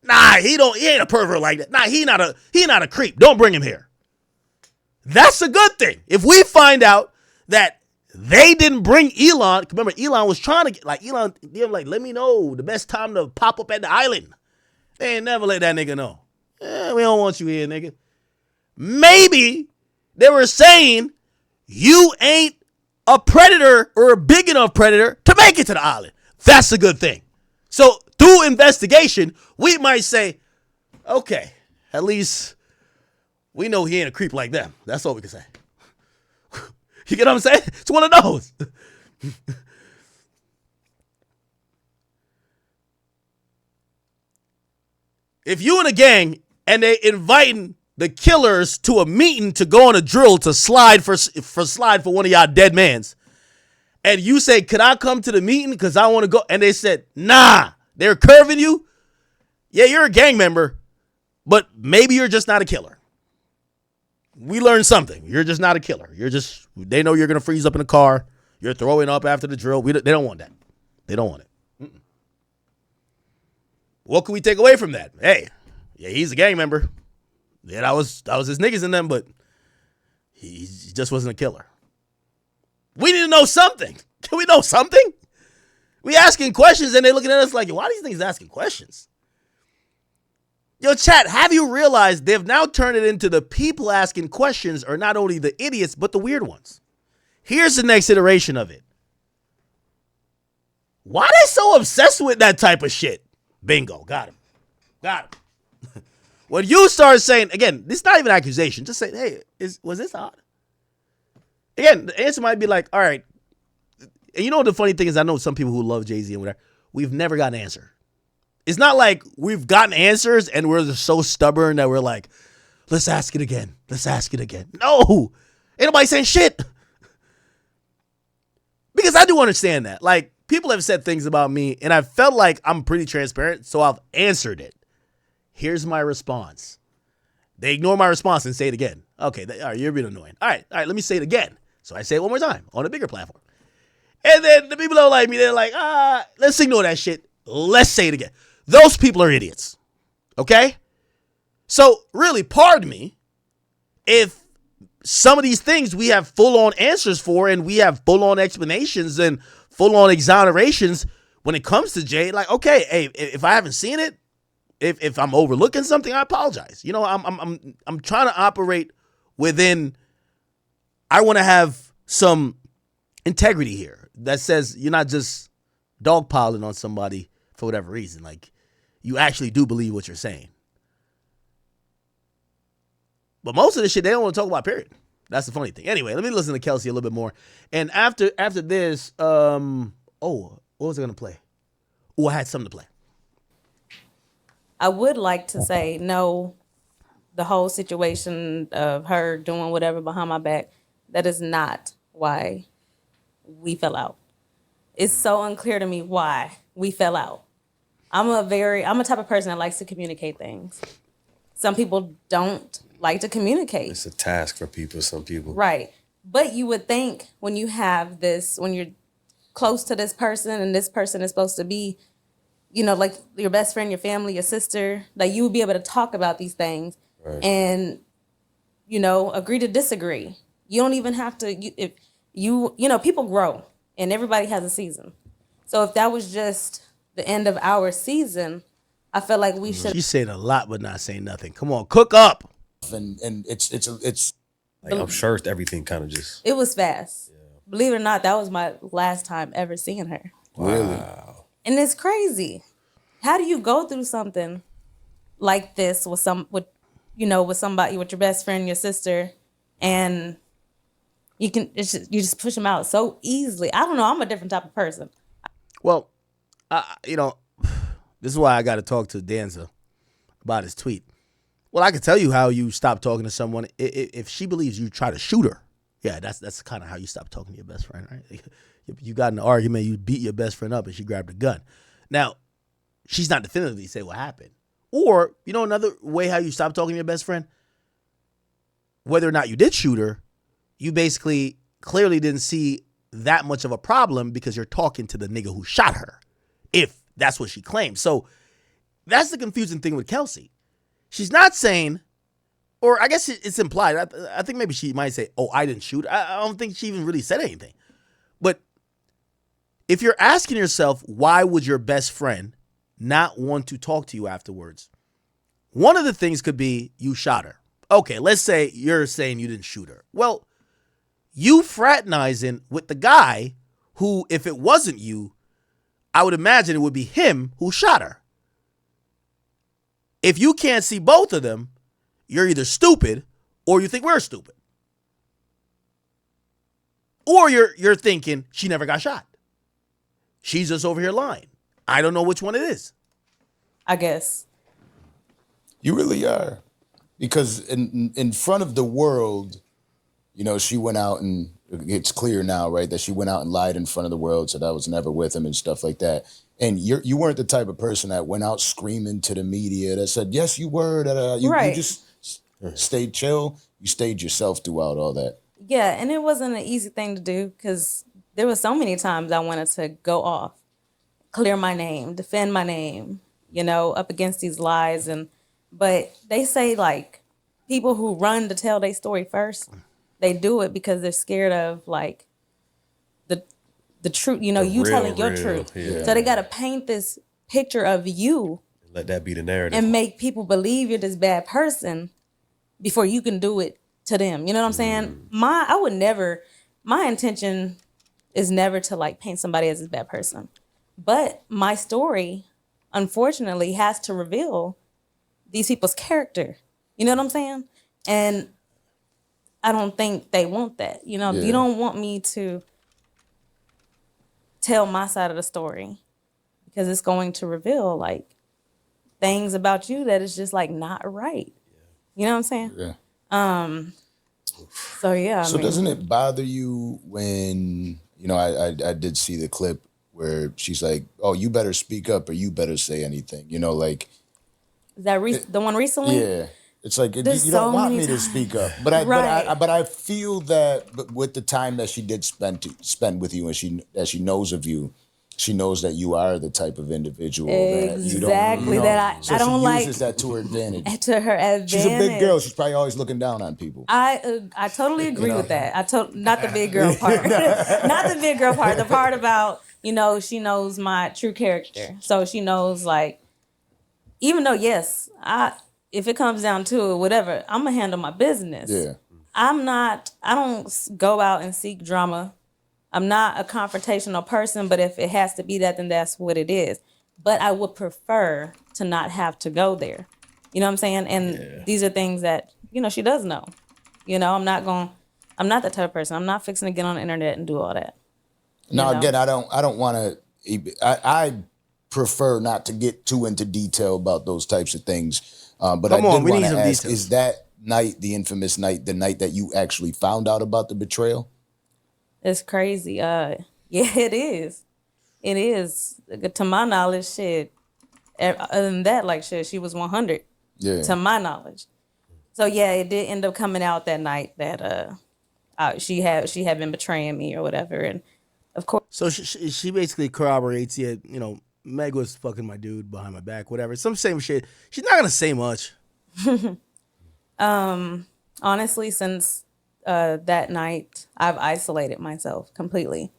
nah, he ain't a pervert like that. Nah, he not a creep. Don't bring him here. That's a good thing. If we find out that they didn't bring Elon, remember Elon was trying to get, like, Elon, let me know the best time to pop up at the island. They ain't never let that nigga know. We don't want you here, nigga. Maybe they were saying you ain't a predator or a big enough predator to make it to the island. That's a good thing. So through investigation, we might say, okay, at least we know he ain't a creep like them. That's all we can say. You get what I'm saying? It's one of those. If you in a gang and they inviting the killers to a meeting to go on a drill to slide for one of y'all dead mans, and you say, could I come to the meeting because I want to go? And they said, nah, they're curving you. Yeah, you're a gang member, but maybe you're just not a killer. We learned something. You're just not a killer. They know you're going to freeze up in a car. You're throwing up after the drill. They don't want that. They don't want it. Mm-mm. What can we take away from that? Hey, yeah, he's a gang member. Yeah, that was his niggas in them, but he just wasn't a killer. We need to know something. Can we know something? We asking questions and they looking at us like, why are these niggas asking questions? Yo, chat, have you realized they've now turned it into the people asking questions are not only the idiots, but the weird ones? Here's the next iteration of it. Why are they so obsessed with that type of shit? Bingo. Got him. When you start saying, again, this is not even an accusation. Just say, hey, was this odd? Again, the answer might be like, all right. And you know what the funny thing is? I know some people who love Jay-Z and whatever. We've never got an answer. It's not like we've gotten answers and we're just so stubborn that we're like, let's ask it again. No. Ain't nobody saying shit. Because I do understand that. Like, people have said things about me and I felt like I'm pretty transparent, so I've answered it. Here's my response. They ignore my response and say it again. Okay, all right, you're being annoying. All right, let me say it again. So I say it one more time on a bigger platform. And then the people don't like me. They're like, let's ignore that shit. Let's say it again. Those people are idiots. Okay? So really, pardon me if some of these things we have full-on answers for and we have full-on explanations and full-on exonerations when it comes to Jay. Like, okay, hey, if I haven't seen it, if I'm overlooking something, I apologize. You know, I'm trying to operate within. I want to have some integrity here that says you're not just dogpiling on somebody for whatever reason. Like, you actually do believe what you're saying. But most of this shit they don't want to talk about. Period. That's the funny thing. Anyway, let me listen to Kelsey a little bit more. And after this, what was I gonna play? Oh, I had something to play. I would like to say no, the whole situation of her doing whatever behind my back, that is not why we fell out. It's so unclear to me why we fell out. I'm a type of person that likes to communicate things. Some people don't like to communicate. It's a task for people, some people. Right. But you would think when you have this, when you're close to this person and this person is supposed to be, you know, like your best friend, your family, your sister, that you would be able to talk about these things and, you know, agree to disagree. You don't even have to, if you know, people grow and everybody has a season. So if that was just the end of our season, I felt like we should. She's saying a lot, but not saying nothing. Come on, cook up. And it's like, I'm sure everything kind of just. It was fast. Yeah. Believe it or not, that was my last time ever seeing her. Wow. And it's crazy. How do you go through something like this with somebody, with your best friend, your sister, and you just push them out so easily? I don't know. I'm a different type of person. Well, this is why I got to talk to Danza about his tweet. Well, I can tell you how you stop talking to someone if she believes you try to shoot her. Yeah, that's kind of how you stop talking to your best friend, right? You got in an argument, you beat your best friend up, and she grabbed a gun. Now, she's not definitively say what happened. Or, another way how you stop talking to your best friend, whether or not you did shoot her, you basically clearly didn't see that much of a problem because you're talking to the nigga who shot her, if that's what she claims. So that's the confusing thing with Kelsey. She's not saying, or I guess it's implied. I think maybe she might say, oh, I didn't shoot. I don't think she even really said anything. But if you're asking yourself, why would your best friend not want to talk to you afterwards? One of the things could be you shot her. Okay, let's say you're saying you didn't shoot her. Well, you fraternizing with the guy who, if it wasn't you, I would imagine it would be him who shot her. If you can't see both of them, you're either stupid or you think we're stupid. Or you're thinking she never got shot. She's just over here lying. I don't know which one it is. I guess. You really are. Because in front of the world, she went out and it's clear now, right, that she went out and lied in front of the world, said I was never with him and stuff like that. And you weren't the type of person that went out screaming to the media that said, yes, you were. You just stayed chill. You stayed yourself throughout all that. Yeah, and it wasn't an easy thing to do because there were so many times I wanted to go off. clear my name, defend my name, you know, up against these lies. But they say like people who run to tell their story first, they do it because they're scared of like the truth, you know, The you real, telling your real, truth. yeah. So they got to paint this picture of you Let that be the narrative. and make people believe you're this bad person before you can do it to them. You know what I'm saying? My intention is never to like paint somebody as a bad person. But my story, unfortunately, has to reveal these people's character. You know what I'm saying? And I don't think they want that. You know, you don't want me to tell my side of the story because it's going to reveal like things about you that is just like not right. You know what I'm saying? Yeah. So yeah. So doesn't it bother you when, you know, I did see the clip where she's like, oh, you better speak up or you better say anything, you know, like. Is that the one recently? Yeah. It's like, you There's don't so want many me to times. speak up. But Right. I feel that with the time that she did spend with you and that she knows of you, she knows that you are the type of individual that you don't. Exactly, You know, that so I don't she like uses that to her advantage. to her advantage. She's a big girl. She's probably always looking down on people. I totally agree with that. Not the big girl part. Not the big girl part. The part about, you know, she knows my true character. So she knows like, even though yes, if it comes down to it, whatever, I'm gonna handle my business. Yeah. I don't go out and seek drama. I'm not a confrontational person, but if it has to be that, then that's what it is. But I would prefer to not have to go there. You know what I'm saying? And these are things that, you know, she does know. You know, I'm not that type of person. I'm not fixing to get on the internet and do all that. Now, know? again, I don't want to, I prefer not to get too into detail about those types of things. But Come I on, did we want need to some ask, details. is that night, the infamous night, the night that you actually found out about the betrayal? It's crazy. Yeah, it is. It is. To my knowledge, shit. Other than that, like shit, she was 100. Yeah. To my knowledge. So yeah, it did end up coming out that night that she had been betraying me or whatever, and of course. So she basically corroborates, yeah, you know, Meg was fucking my dude behind my back, whatever. Some same shit. She's not gonna say much. Honestly, since that night, I've isolated myself completely.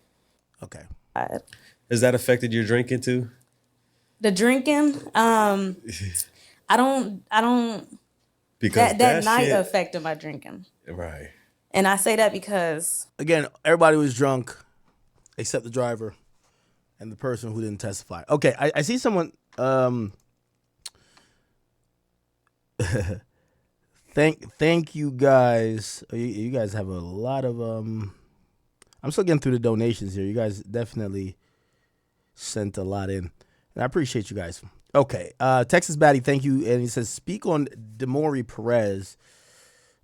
Okay. Has that affected your drinking too? The drinking, I don't. Because That night shit, affected my drinking, right? and I say that because Again, everybody was drunk except the driver and the person who didn't testify. Okay, I see someone. Thank you guys. You guys have a lot of I'm still getting through the donations here. You guys definitely sent a lot in, and I appreciate you guys. Okay, Texas Batty, thank you, and he says, speak on Demori Perez.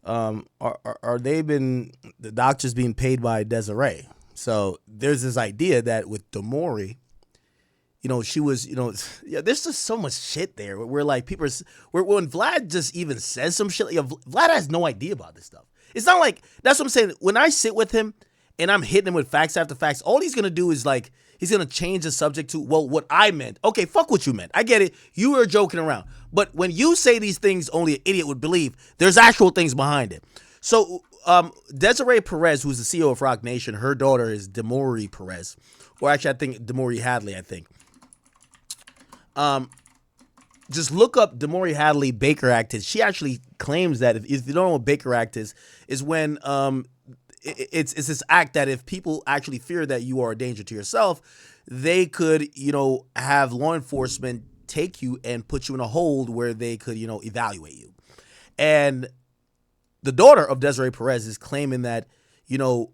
Are they been the doctors being paid by Desiree? So there's this idea that with Demori, you know, she was, you know, yeah, there's just so much shit there where like people are, when Vlad just even says some shit, Vlad has no idea about this stuff. It's not like, that's what I'm saying. When I sit with him and I'm hitting him with facts after facts, all he's going to do is like, he's going to change the subject to, well, what I meant. Okay, fuck what you meant. I get it. You were joking around. But when you say these things only an idiot would believe, there's actual things behind it. So Desiree Perez, who's the CEO of Rock Nation, her daughter is Demori Perez. Or actually, I think Demori Hadley, I think. Just look up Demori Hadley Baker Act. She actually claims that if you don't know what Baker Act is when it's this act that if people actually fear that you are a danger to yourself, they could, you know, have law enforcement take you and put you in a hold where they could, you know, evaluate you. And the daughter of Desiree Perez is claiming that, you know,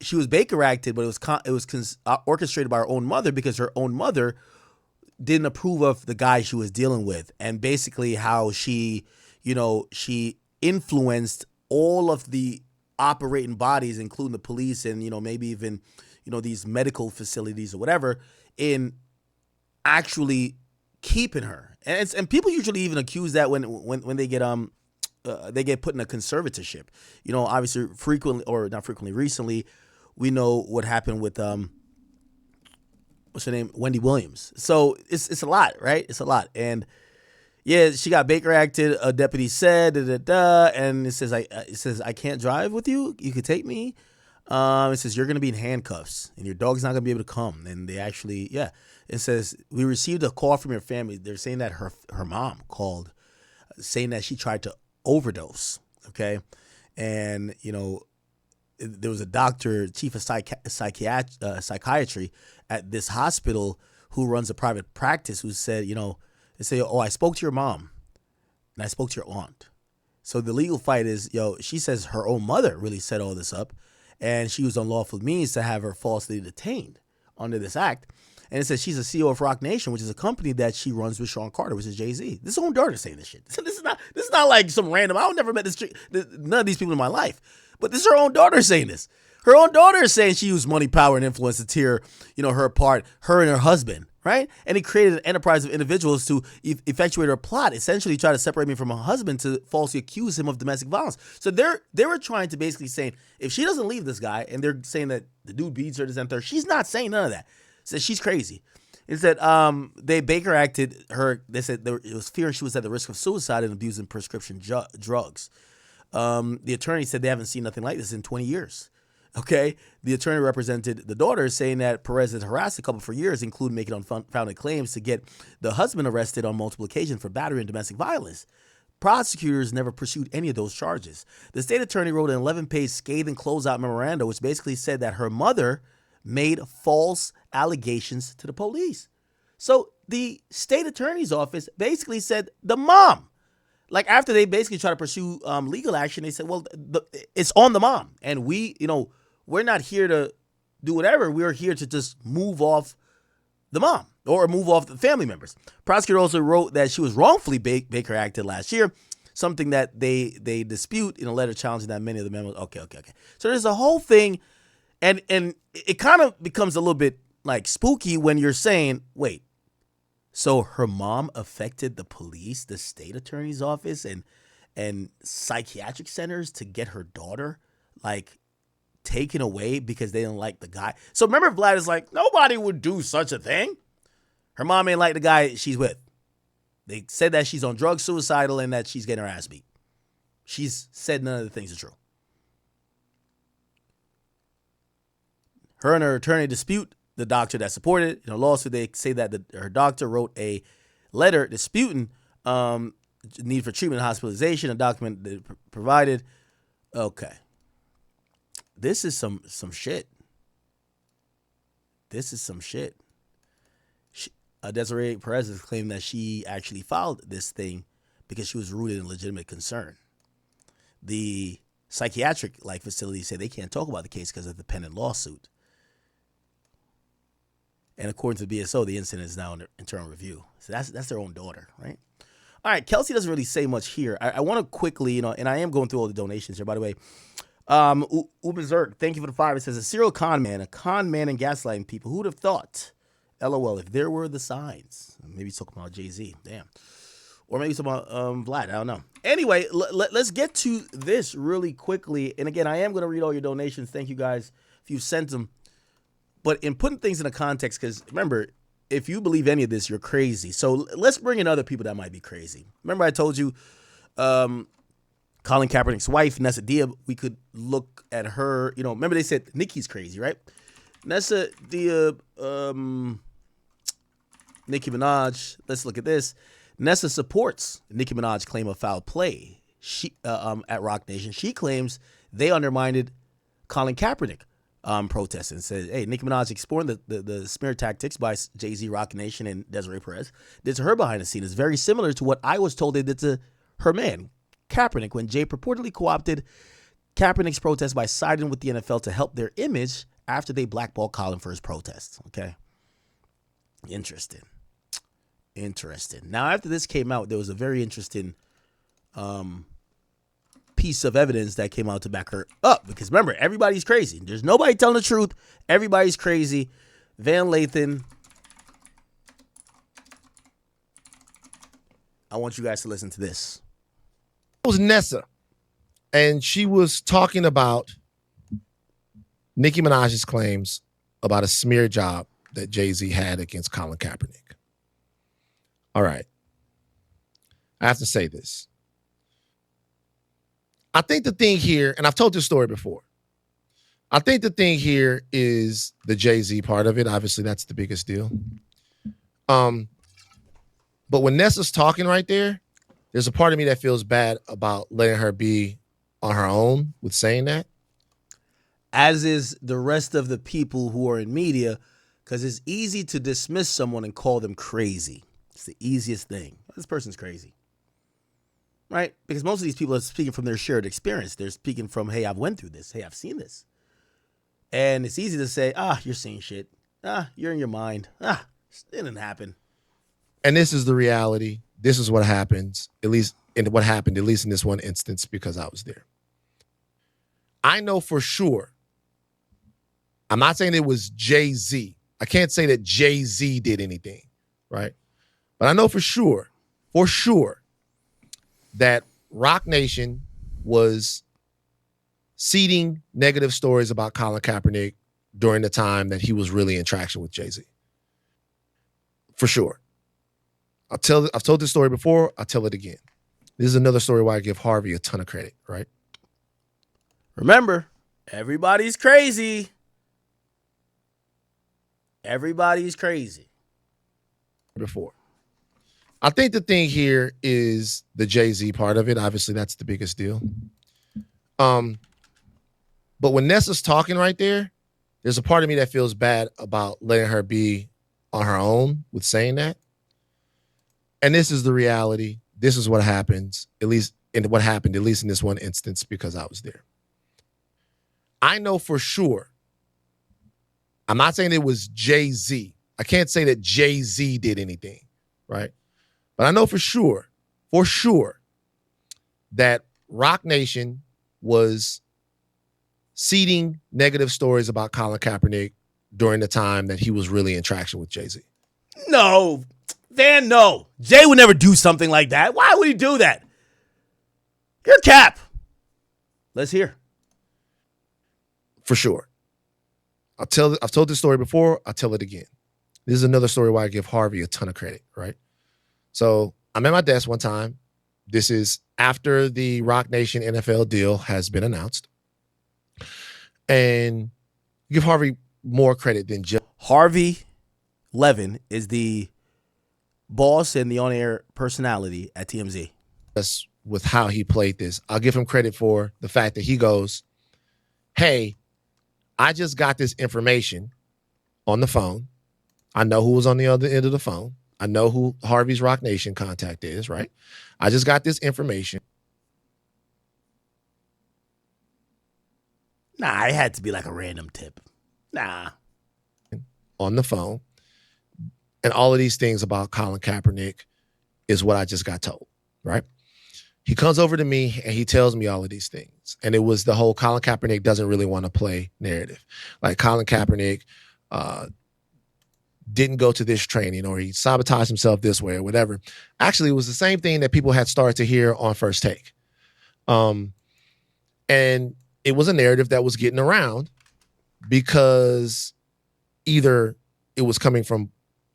she was Baker Acted, but it was orchestrated by her own mother because her own mother didn't approve of the guy she was dealing with, and basically how she, you know, she influenced all of the operating bodies, including the police and, you know, maybe even, you know, these medical facilities or whatever, in actually keeping her. And people usually even accuse that when they get put in a conservatorship. You know, obviously frequently, or not frequently, recently, we know what happened with what's her name? Wendy Williams. So it's a lot, right? It's a lot. And yeah, she got Baker acted. A deputy said, and it says, I can't drive with you. You could take me. It says you're gonna be in handcuffs and your dog's not gonna be able to come. And they actually, yeah. It says we received a call from your family. They're saying that her mom called, saying that she tried to overdose. Okay, and there was a doctor, chief of psychiatry at this hospital who runs a private practice who said, they say, I spoke to your mom and I spoke to your aunt. So the legal fight is, she says her own mother really set all this up and she used unlawful means to have her falsely detained under this act. And it says she's a CEO of Rock Nation, which is a company that she runs with Sean Carter, which is Jay-Z. This is her own daughter saying this shit. This is not like some random, I've never met none of these people in my life. But this is her own daughter saying this. Her own daughter is saying she used money, power, and influence to tear, her apart, her and her husband, right? And he created an enterprise of individuals to effectuate her plot, essentially try to separate me from her husband to falsely accuse him of domestic violence. So they were trying to basically saying, if she doesn't leave this guy, and they're saying that the dude beats her, this and third, she's not saying none of that. Says she's crazy. It said they Baker acted her. They said it was fearing she was at the risk of suicide and abusing prescription drugs. The attorney said they haven't seen nothing like this in 20 years. Okay, the attorney represented the daughter, saying that Perez had harassed the couple for years, including making unfounded claims to get the husband arrested on multiple occasions for battery and domestic violence. Prosecutors never pursued any of those charges. The state attorney wrote an 11-page scathing closeout memorandum, which basically said that her mother made false allegations to the police. So the state attorney's office basically said the mom, like after they basically try to pursue legal action, they said, well, it's on the mom. And we're not here to do whatever. We're here to just move off the mom or move off the family members. Prosecutor also wrote that she was wrongfully Baker acted last year, something that they dispute in a letter challenging that many of the memos. Okay. So there's a whole thing. And it kind of becomes a little bit like spooky when you're saying, wait, so her mom affected the police, the state attorney's office, and psychiatric centers to get her daughter like taken away because they didn't like the guy. So remember, Vlad is like, nobody would do such a thing. Her mom ain't like the guy she's with. They said that she's on drugs, suicidal, and that she's getting her ass beat. She's said none of the things are true. Her and her attorney dispute the doctor that supported it. In a lawsuit, they say that her doctor wrote a letter disputing need for treatment and hospitalization, a document that provided. Okay. This is some shit. This is some shit. Desiree Perez has claimed that she actually filed this thing because she was rooted in legitimate concern. The psychiatric facility said they can't talk about the case because of the pending lawsuit. And according to the BSO, the incident is now under internal review. So that's their own daughter, right? All right, Kelsey doesn't really say much here. I want to quickly, and I am going through all the donations here, by the way. Ubezerk, thank you for the 5. It says, a serial con man and gaslighting people. Who'd have thought? LOL, if there were the signs. Maybe he's talking about Jay-Z. Damn. Or maybe he's talking about Vlad. I don't know. Anyway, let's get to this really quickly. And again, I am going to read all your donations. Thank you guys if you've sent them. But in putting things in a context, because remember, if you believe any of this, you're crazy. So let's bring in other people that might be crazy. Remember I told you Colin Kaepernick's wife, Nessa Diab, we could look at her. Remember they said Nicki's crazy, right? Nessa Diab, Nicki Minaj, let's look at this. Nessa supports Nicki Minaj's claim of foul play at Rock Nation. She claims they undermined Colin Kaepernick protests and said, hey, Nicki Minaj exploring the smear tactics by Jay-Z, Rock Nation, and Desiree Perez did to her behind the scenes is very similar to what I was told they did to her man, Kaepernick, when Jay purportedly co-opted Kaepernick's protest by siding with the NFL to help their image after they blackballed Colin for his protests. Okay. Interesting. Now, after this came out, there was a very interesting piece of evidence that came out to back her up. Because remember, everybody's crazy. There's nobody telling the truth. Everybody's crazy. Van Lathan. I want you guys to listen to this. It was Nessa. And she was talking about Nicki Minaj's claims about a smear job that Jay-Z had against Colin Kaepernick. All right. I have to say this. I think the thing here, and I've told this story before, I think the thing here is the Jay-Z part of it. Obviously, that's the biggest deal. But when Nessa's talking right there, there's a part of me that feels bad about letting her be on her own with saying that. As is the rest of the people who are in media, because it's easy to dismiss someone and call them crazy. It's the easiest thing. This person's crazy. Right? Because most of these people are speaking from their shared experience. They're speaking from, hey, I've went through this. Hey, I've seen this. And it's easy to say, you're seeing shit. You're in your mind. It didn't happen. And this is the reality. This is what happens, at least in what happened, at least in this one instance, because I was there. I know for sure. I'm not saying it was Jay-Z. I can't say that Jay-Z did anything, right? But I know for sure, that Rock Nation was seeding negative stories about Colin Kaepernick during the time that he was really in traction with Jay-Z. For sure. I've told this story before. I'll tell it again. This is another story where I give Harvey a ton of credit, right? Remember, everybody's crazy. Everybody's crazy. Before. I think the thing here is the Jay-Z part of it. Obviously, that's the biggest deal. But when Nessa's talking right there, there's a part of me that feels bad about letting her be on her own with saying that. And this is the reality. This is what happens, at least in this one instance, because I was there. I know for sure. I'm not saying it was Jay-Z. I can't say that Jay-Z did anything, right? But I know for sure, that Rock Nation was seeding negative stories about Colin Kaepernick during the time that he was really in traction with Jay-Z. No. Van, no. Jay would never do something like that. Why would he do that? You're cap. Let's hear. For sure. I've told this story before. I'll tell it again. This is another story where I give Harvey a ton of credit, right? So I'm at my desk one time. This is after the Rock Nation NFL deal has been announced. And give Harvey more credit than just Harvey Levin is the boss and the on-air personality at TMZ. With how he played this. I'll give him credit for the fact that he goes, hey, I just got this information on the phone. I know who was on the other end of the phone. I know who Harvey's Rock Nation contact is, right? I just got this information. Nah, it had to be like a random tip. Nah. On the phone. And all of these things about Colin Kaepernick is what I just got told, right? He comes over to me and he tells me all of these things. And it was the whole Colin Kaepernick doesn't really want to play narrative. Like Colin Kaepernick didn't go to this training or he sabotaged himself this way or whatever. Actually, it was the same thing that people had started to hear on First Take. And it was a narrative that was getting around because either it was coming from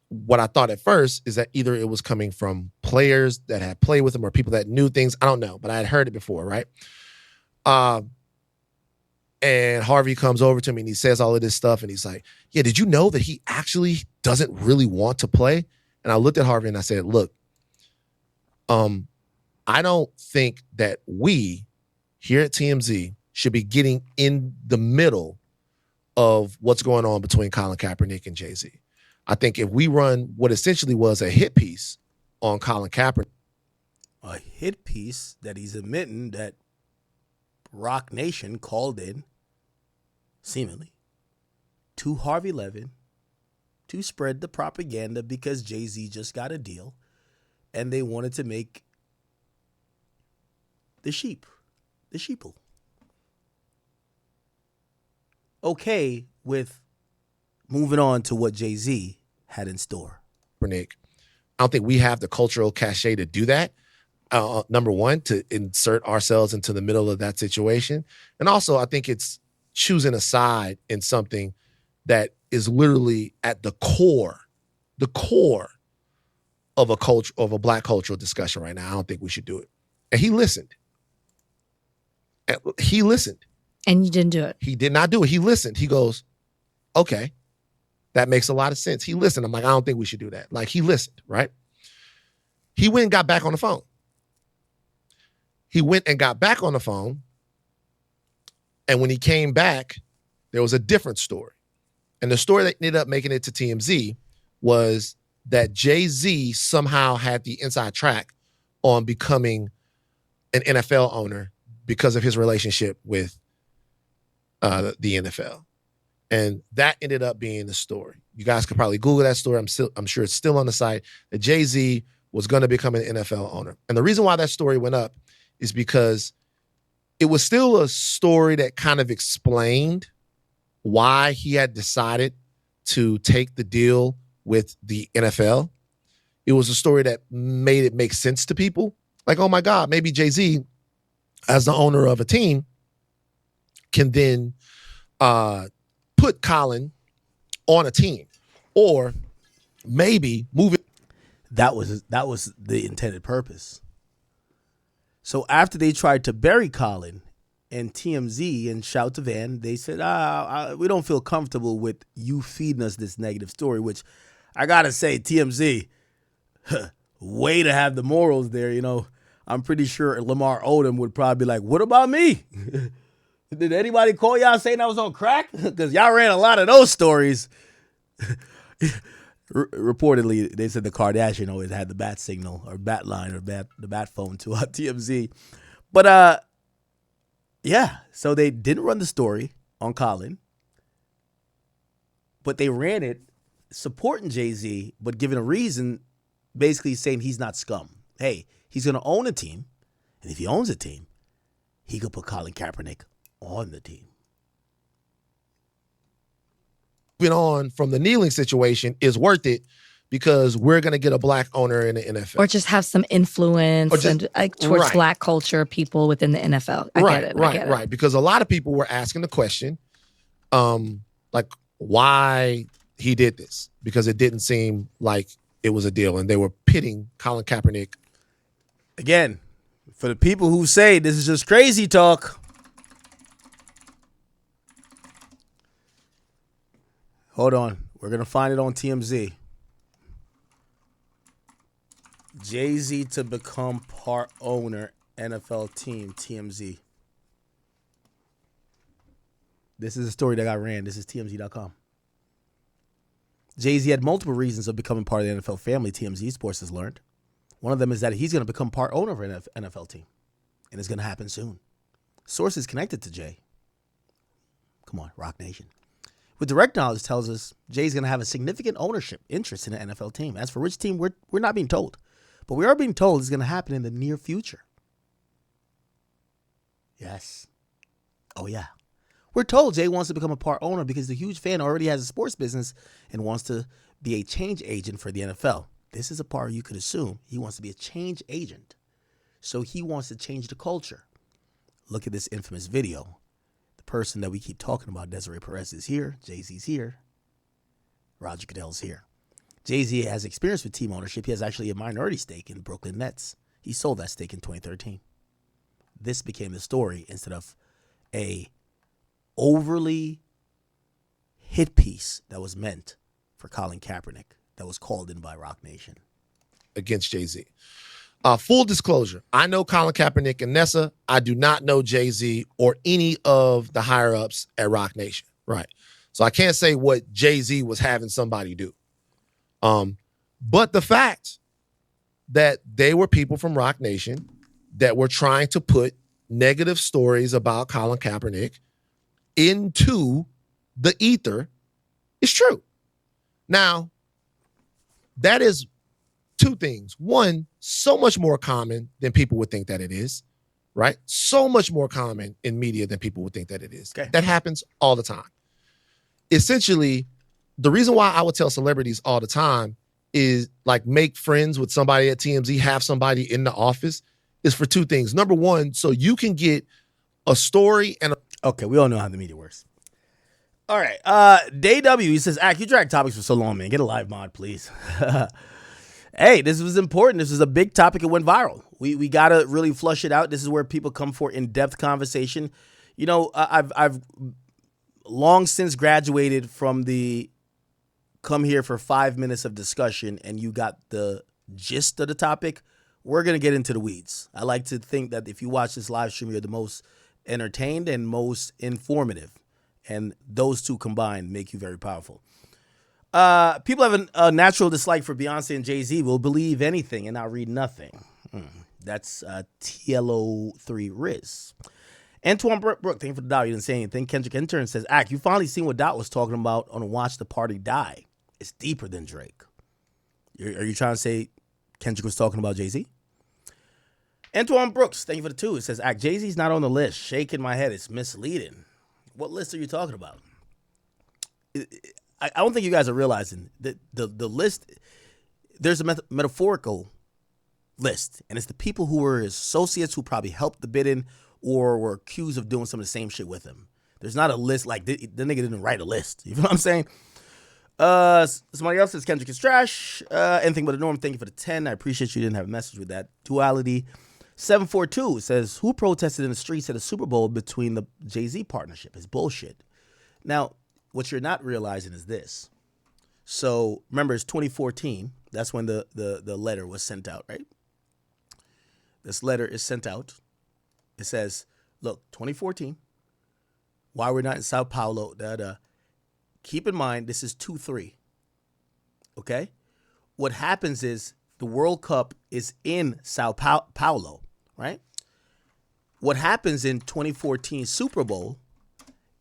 what I thought at first is that either it was coming from players that had played with him or people that knew things. I don't know, but I had heard it before, right? And Harvey comes over to me and he says all of this stuff and he's like, yeah, did you know that he actually doesn't really want to play? And I looked at Harvey and I said, look, I don't think that we here at TMZ should be getting in the middle of what's going on between Colin Kaepernick and Jay-Z. I think if we run what essentially was a hit piece on Colin Kaepernick. A hit piece that he's admitting that Rock Nation called in, seemingly, to Harvey Levin to spread the propaganda because Jay-Z just got a deal and they wanted to make the sheeple, okay with moving on to what Jay-Z had in store. Nick, I don't think we have the cultural cachet to do that. Number one, to insert ourselves into the middle of that situation. And also, I think it's choosing a side in something that is literally at the core of a black cultural discussion right now. I don't think we should do it. And he listened. He listened. And you didn't do it. He did not do it. He listened. He goes, okay, that makes a lot of sense. He listened. I'm like, I don't think we should do that. Like, he listened, right? He went and got back on the phone. And when he came back, there was a different story. And the story that ended up making it to TMZ was that Jay-Z somehow had the inside track on becoming an NFL owner because of his relationship with the NFL. And that ended up being the story. You guys could probably Google that story. I'm sure it's still on the site, that Jay-Z was going to become an NFL owner. And the reason why that story went up is because it was still a story that kind of explained why he had decided to take the deal with the NFL. It was a story that made it make sense to people. Like, oh my God, maybe Jay-Z, as the owner of a team, can then put Colin on a team, or maybe move it. That was the intended purpose. So after they tried to bury Colin, and TMZ and Shout to Van, they said, we don't feel comfortable with you feeding us this negative story, which I got to say, TMZ, way to have the morals there. You know, I'm pretty sure Lamar Odom would probably be like, what about me? Did anybody call y'all saying I was on crack? Because y'all ran a lot of those stories. Reportedly, they said the Kardashian always had the bat signal or bat line or the bat phone to TMZ. But, yeah, so they didn't run the story on Colin, but they ran it supporting Jay-Z, but giving a reason, basically saying he's not scum. Hey, he's going to own a team, and if he owns a team, he could put Colin Kaepernick on the team. Moving on from the kneeling situation is worth it because we're going to get a black owner in the NFL. Or just have some influence towards right. black culture, people within the NFL. I get it. Right. Because a lot of people were asking the question, like, why he did this, because it didn't seem like it was a deal. And they were pitting Colin Kaepernick. Again, for the people who say this is just crazy talk, hold on. We're going to find it on TMZ. Jay-Z to become part owner, NFL team, TMZ. This is a story that got ran. This is TMZ.com. Jay-Z had multiple reasons of becoming part of the NFL family, TMZ Sports has learned. One of them is that he's going to become part owner of an NFL team. And it's going to happen soon. Sources connected to Jay. Come on, Rock Nation. With direct knowledge tells us Jay's going to have a significant ownership interest in the NFL team. As for which team, we're not being told. But we are being told it's going to happen in the near future. Yes. Oh, yeah. We're told Jay wants to become a part owner because the huge fan already has a sports business and wants to be a change agent for the NFL. This is a part you could assume. He wants to be a change agent. So he wants to change the culture. Look at this infamous video. The person that we keep talking about, Desiree Perez, is here. Jay-Z's here. Roger Goodell's here. Jay-Z has experience with team ownership. He has actually a minority stake in the Brooklyn Nets. He sold that stake in 2013. This became the story instead of a overly hit piece that was meant for Colin Kaepernick that was called in by Rock Nation. Against Jay-Z. Full disclosure, I know Colin Kaepernick and Nessa. I do not know Jay-Z or any of the higher-ups at Rock Nation. Right. So I can't say what Jay-Z was having somebody do. But the fact that they were people from Rock Nation that were trying to put negative stories about Colin Kaepernick into the ether is true. Now, that is two things. One, so much more common than people would think that it is, right? So much more common in media than people would think that it is. Okay. That happens all the time. Essentially, the reason why I would tell celebrities all the time is like make friends with somebody at TMZ, have somebody in the office, is for two things. Number one, so you can get a story and okay, we all know how the media works. All right. Day W, he says, you drag topics for so long, man. Get a live mod, please. Hey, this was important. This is a big topic. It went viral. We got to really flush it out. This is where people come for in-depth conversation. You know, I've long since graduated from the come here for 5 minutes of discussion and you got the gist of the topic. We're going to get into the weeds. I like to think that if you watch this live stream, you're the most entertained and most informative. And those two combined make you very powerful. People have a natural dislike for Beyonce and Jay-Z. Will believe anything and not read nothing. That's TLO3 Riz. Antoine Brook, thank you for the dollar. You didn't say anything. Kendrick Intern says, you finally seen what Dot was talking about on Watch the Party Die. It's deeper than Drake. Are you trying to say Kendrick was talking about Jay-Z? Antoine Brooks, thank you for the 2. It says, Jay-Z's not on the list. Shaking my head. It's misleading. What list are you talking about? I don't think you guys are realizing that the list, there's a metaphorical list, and it's the people who were his associates who probably helped the bidding or were accused of doing some of the same shit with him. There's not a list like the nigga didn't write a list. You know what I'm saying? Somebody else says Kendrick is trash. Anything but a norm. Thank you for the 10. I appreciate you didn't have a message with that. Duality 742 says, who protested in the streets at a Super Bowl between the Jay-Z partnership? It's bullshit. Now, what you're not realizing is this. So remember, it's 2014. That's when the letter was sent out, right? This letter is sent out. It says, look, 2014, why we're not in Sao Paulo, keep in mind, this is 2-3, okay? What happens is the World Cup is in Sao Paulo, right? What happens in 2014 Super Bowl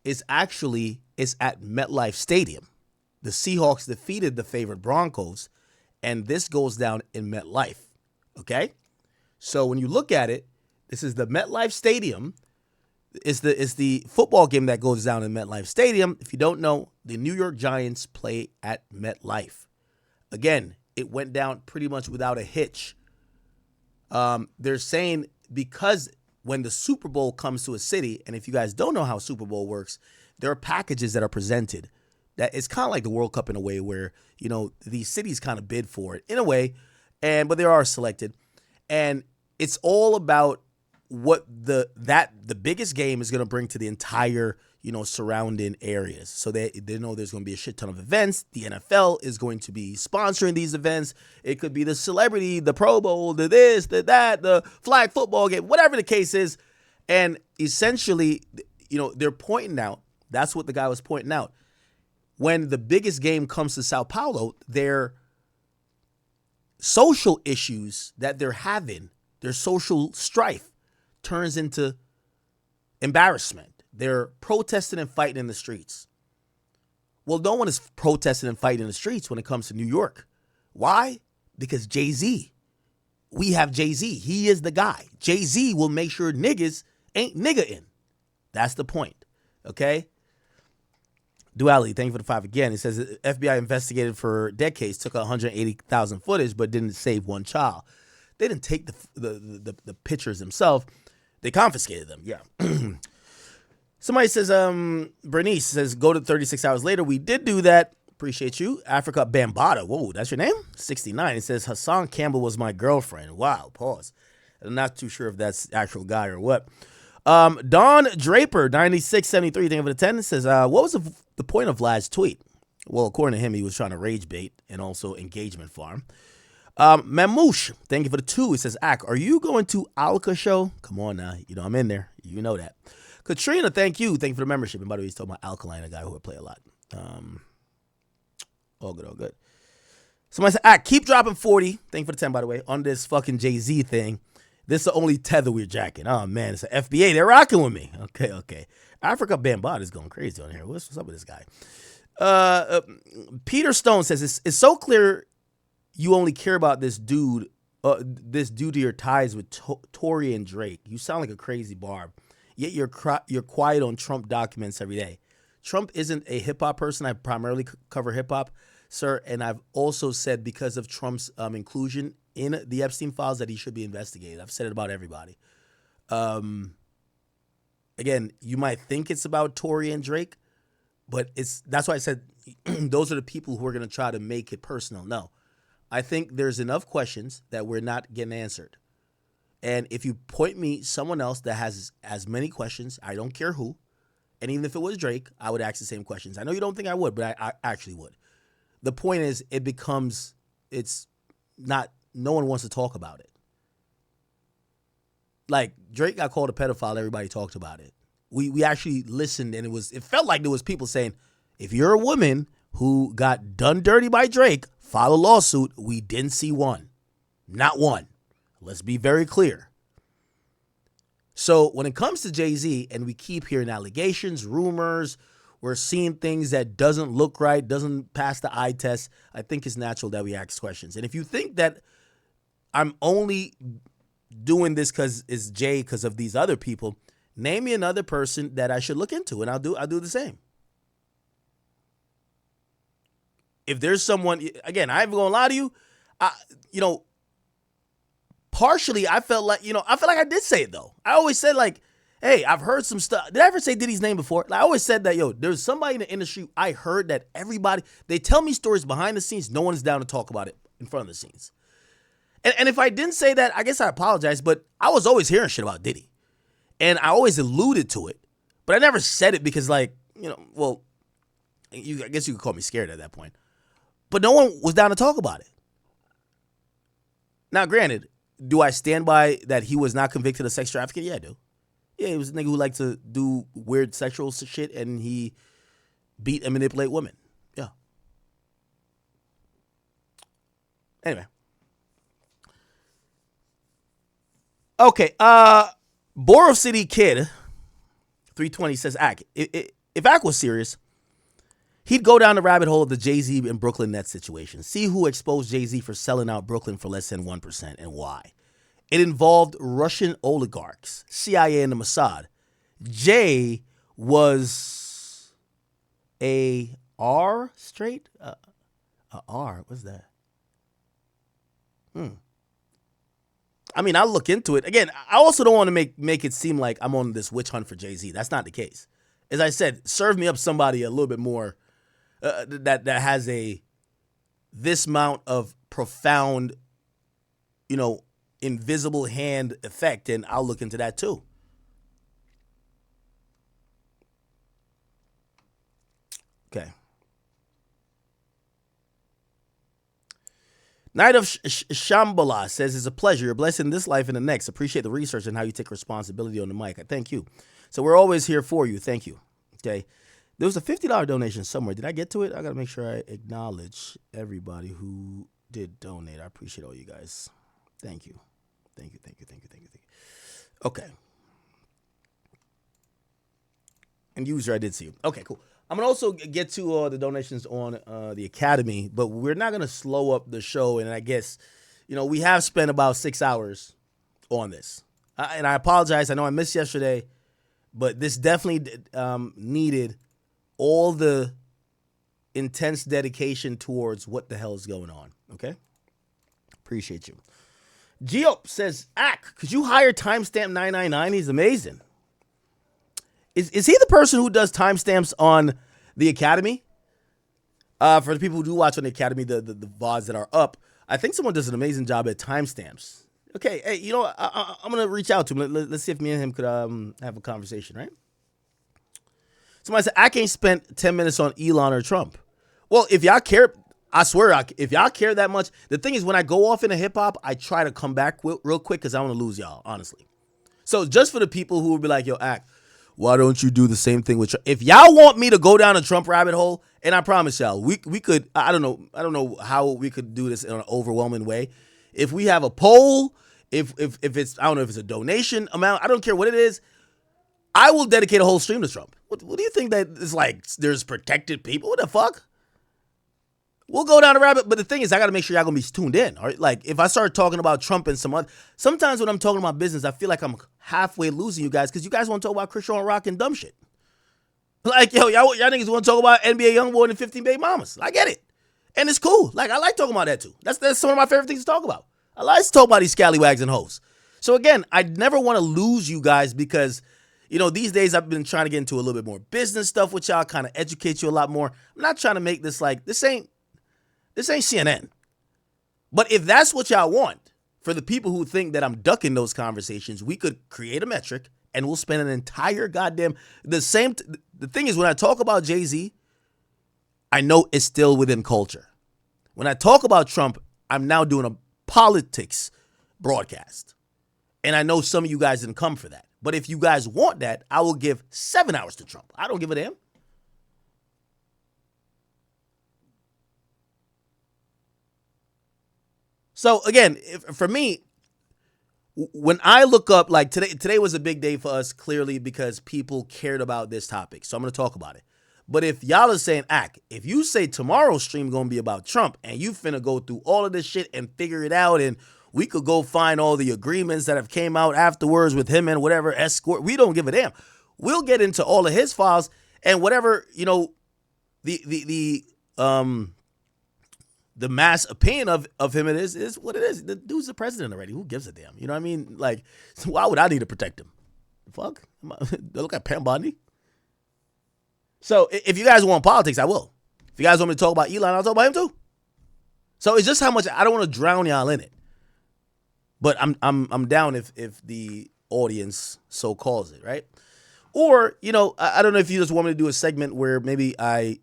is at MetLife Stadium. The Seahawks defeated the favorite Broncos, and this goes down in MetLife, okay? So when you look at it, this is the MetLife Stadium. It's the football game that goes down in MetLife Stadium. If you don't know, the New York Giants play at MetLife. Again, it went down pretty much without a hitch. They're saying because when the Super Bowl comes to a city, and if you guys don't know how Super Bowl works, there are packages that are presented. That it's kind of like the World Cup in a way where, you know, these cities kind of bid for it in a way, but they are selected. And it's all about what the biggest game is going to bring to the entire, you know, surrounding areas. So they know there's going to be a shit ton of events. The NFL is going to be sponsoring these events. It could be the celebrity, the Pro Bowl, the this, the that, the flag football game, whatever the case is. And essentially, you know, they're pointing out, that's what the guy was pointing out. When the biggest game comes to Sao Paulo, their social issues that they're having, their social strife, turns into embarrassment. They're protesting and fighting in the streets. Well, no one is protesting and fighting in the streets when it comes to New York. Why? Because Jay-Z. We have Jay-Z. He is the guy. Jay-Z will make sure niggas ain't nigga-ing. That's the point. Okay? Duality, thank you for the 5 again. It says FBI investigated for decades, took 180,000 footage, but didn't save one child. They didn't take the pictures themselves. They confiscated them, yeah. Somebody says, Bernice says, go to 36 hours later. We did do that. Appreciate you. Africa Bambata. Whoa, that's your name? 69. It says, Hassan Campbell was my girlfriend. Wow, pause. I'm not too sure if that's the actual guy or what. Don Draper, 9673, thank you for the 10. Says, what was the point of Vlad's tweet? Well, according to him, he was trying to rage bait and also engagement farm. Mamouche, thank you for the 2. He says, are you going to Alka show? Come on now. You know I'm in there. You know that. Katrina, thank you. Thank you for the membership. And by the way, he's talking about Alkaline, a guy who would play a lot. All good, all good. Somebody said, keep dropping 40. Thank you for the 10, by the way, on this fucking Jay-Z thing. This is the only tether we're jacking. Oh, man, it's an FBA. They're rocking with me. Okay. Africa Bambata is going crazy on here. What's up with this guy? Peter Stone says, it's so clear you only care about this dude to your ties with Tory and Drake. You sound like a crazy barb. Yet you're quiet on Trump documents every day. Trump isn't a hip-hop person. I primarily cover hip-hop, sir. And I've also said because of Trump's inclusion in the Epstein files that he should be investigated. I've said it about everybody. Again, you might think it's about Tory and Drake, But that's why I said those are the people who are going to try to make it personal. No, I think there's enough questions that we're not getting answered. And if you point me someone else that has as many questions, I don't care who, and even if it was Drake, I would ask the same questions. I know you don't think I would, but I actually would. The point is, it's not, no one wants to talk about it. Like, Drake got called a pedophile, everybody talked about it. We actually listened, and it felt like there was people saying, if you're a woman who got done dirty by Drake, file a lawsuit. We didn't see one. Not one. Let's be very clear. So when it comes to Jay-Z, and we keep hearing allegations, rumors, we're seeing things that doesn't look right, doesn't pass the eye test, I think it's natural that we ask questions. And if you think that I'm only doing this because it's Jay because of these other people, name me another person that I should look into, and I'll do the same. If there's someone, again, I ain't gonna lie to you, partially I felt like I did say it though. I always said like, hey, I've heard some stuff. Did I ever say Diddy's name before? Like, I always said that, there's somebody in the industry, I heard that everybody, they tell me stories behind the scenes, no one is down to talk about it in front of the scenes. And if I didn't say that, I guess I apologize, but I was always hearing shit about Diddy. And I always alluded to it, but I never said it because I guess you could call me scared at that point. But no one was down to talk about it. Now, granted, do I stand by that he was not convicted of sex trafficking? Yeah, I do. Yeah, he was a nigga who liked to do weird sexual shit, and he beat and manipulate women. Yeah. Anyway. Okay, Borough City Kid, 320 says, if Ak was serious, he'd go down the rabbit hole of the Jay-Z and Brooklyn Nets situation. See who exposed Jay-Z for selling out Brooklyn for less than 1% and why. It involved Russian oligarchs, CIA, and the Mossad. Jay was a R straight? A R, what's that? I mean, I'll look into it. Again, I also don't want to make it seem like I'm on this witch hunt for Jay-Z. That's not the case. As I said, serve me up somebody a little bit more that has this amount of profound, invisible hand effect, and I'll look into that too. Okay. Night of Shambhala says, it's a pleasure. You're blessed in this life and the next. Appreciate the research and how you take responsibility on the mic. Thank you. So we're always here for you. Thank you. Okay. There was a $50 donation somewhere. Did I get to it? I got to make sure I acknowledge everybody who did donate. I appreciate all you guys. Thank you. Thank you. Okay. And user, I did see you. Okay, cool. I'm going to also get to the donations on the Academy, but we're not going to slow up the show. And I guess, we have spent about 6 hours on this. And I apologize. I know I missed yesterday, but this definitely needed all the intense dedication towards what the hell is going on. Okay? Appreciate you. Gio says, could you hire Timestamp 999? He's amazing. Is he the person who does timestamps on the Academy? For the people who do watch on the Academy, the VODs that are up, I think someone does an amazing job at timestamps. Okay, hey, I'm going to reach out to him. Let's see if me and him could have a conversation, right? Somebody said, I ain't spent 10 minutes on Elon or Trump. Well, if y'all care, I swear, if y'all care that much, the thing is, when I go off into hip-hop, I try to come back real quick because I want to lose y'all, honestly. So just for the people who will be like, yo, why don't you do the same thing with Trump? If y'all want me to go down a Trump rabbit hole, and I promise y'all, we could, I don't know how we could do this in an overwhelming way. If we have a poll, if it's, I don't know if it's a donation amount, I don't care what it is, I will dedicate a whole stream to Trump. What do you think that is like, there's protected people? What the fuck? We'll go down the rabbit, but the thing is, I got to make sure y'all going to be tuned in, all right? Like, if I start talking about Trump and sometimes when I'm talking about business, I feel like I'm halfway losing you guys because you guys want to talk about Christian Rock and dumb shit. Like, y'all niggas want to talk about NBA Youngboy and 15 Baby Mamas. I get it. And it's cool. Like, I like talking about that too. That's one of my favorite things to talk about. I like to talk about these scallywags and hoes. So again, I never want to lose you guys because, These days I've been trying to get into a little bit more business stuff with y'all, kind of educate you a lot more. I'm not trying to make this like, this ain't CNN. But if that's what y'all want, for the people who think that I'm ducking those conversations, we could create a metric and we'll spend an entire goddamn, the thing is, when I talk about Jay-Z, I know it's still within culture. When I talk about Trump, I'm now doing a politics broadcast. And I know some of you guys didn't come for that. But if you guys want that, I will give 7 hours to Trump. I don't give a damn. So again, for me, when I look up, like today was a big day for us, clearly, because people cared about this topic. So I'm going to talk about it. But if y'all are saying, if you say tomorrow's stream going to be about Trump and you finna go through all of this shit and figure it out, and we could go find all the agreements that have came out afterwards with him and whatever escort, we don't give a damn. We'll get into all of his files and whatever, the mass opinion of him is what it is. The dude's the president already. Who gives a damn? You know what I mean? Like, why would I need to protect him? Fuck. Look at Pam Bondi. So if you guys want politics, I will. If you guys want me to talk about Elon, I'll talk about him too. So it's just how much I don't want to drown y'all in it. But I'm down if the audience so calls it, right? Or, I don't know if you just want me to do a segment where maybe I,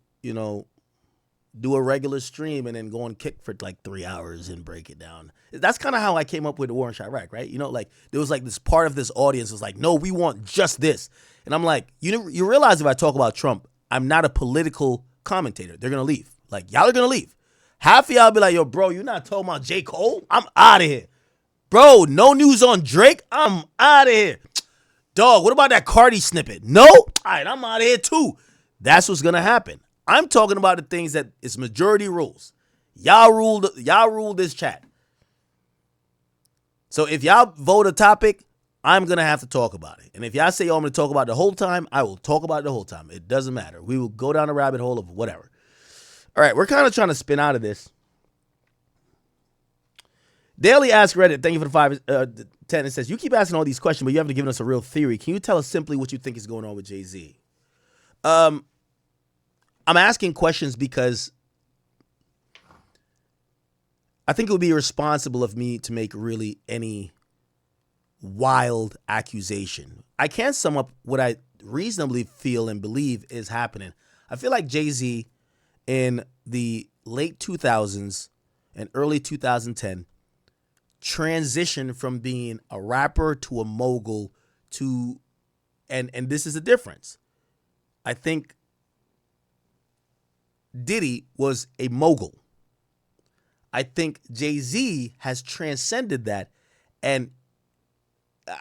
do a regular stream and then go and kick for like 3 hours and break it down. That's kind of how I came up with the war in Chirac, right? Like there was like this part of this audience was like, no, we want just this. And I'm like, you realize if I talk about Trump, I'm not a political commentator. They're going to leave. Like, y'all are going to leave. Half of y'all be like, yo, bro, you're not talking about J. Cole? I'm out of here. Bro, no news on Drake? I'm out of here. Dog, what about that Cardi snippet? No? All right, I'm out of here too. That's what's going to happen. I'm talking about the things that it's majority rules. Y'all rule this chat. So if y'all vote a topic, I'm going to have to talk about it. And if y'all say, I'm going to talk about it the whole time, I will talk about it the whole time. It doesn't matter. We will go down a rabbit hole of whatever. All right, we're kind of trying to spin out of this. Daily Ask Reddit, thank you for the 10. It says, you keep asking all these questions, but you haven't given us a real theory. Can you tell us simply what you think is going on with Jay-Z? I'm asking questions because I think it would be irresponsible of me to make really any wild accusation. I can sum up what I reasonably feel and believe is happening. I feel like Jay-Z in the late 2000s and early 2010 transitioned from being a rapper to a mogul to, and this is the difference. I think Diddy was a mogul. I think Jay-Z has transcended that, and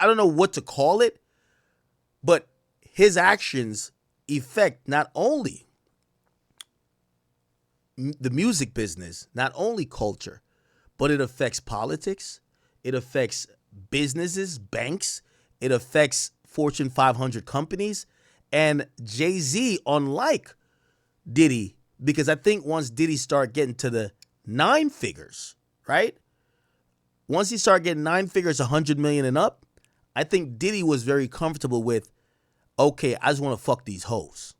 I don't know what to call it, but his actions affect not only the music business, not only culture, but it affects politics, it affects businesses, banks, it affects Fortune 500 companies, and Jay-Z, unlike Diddy, because I think once Diddy start getting to the 9 figures, right? Once he started getting 9 figures, 100 million and up, I think Diddy was very comfortable with, okay, I just want to fuck these hoes.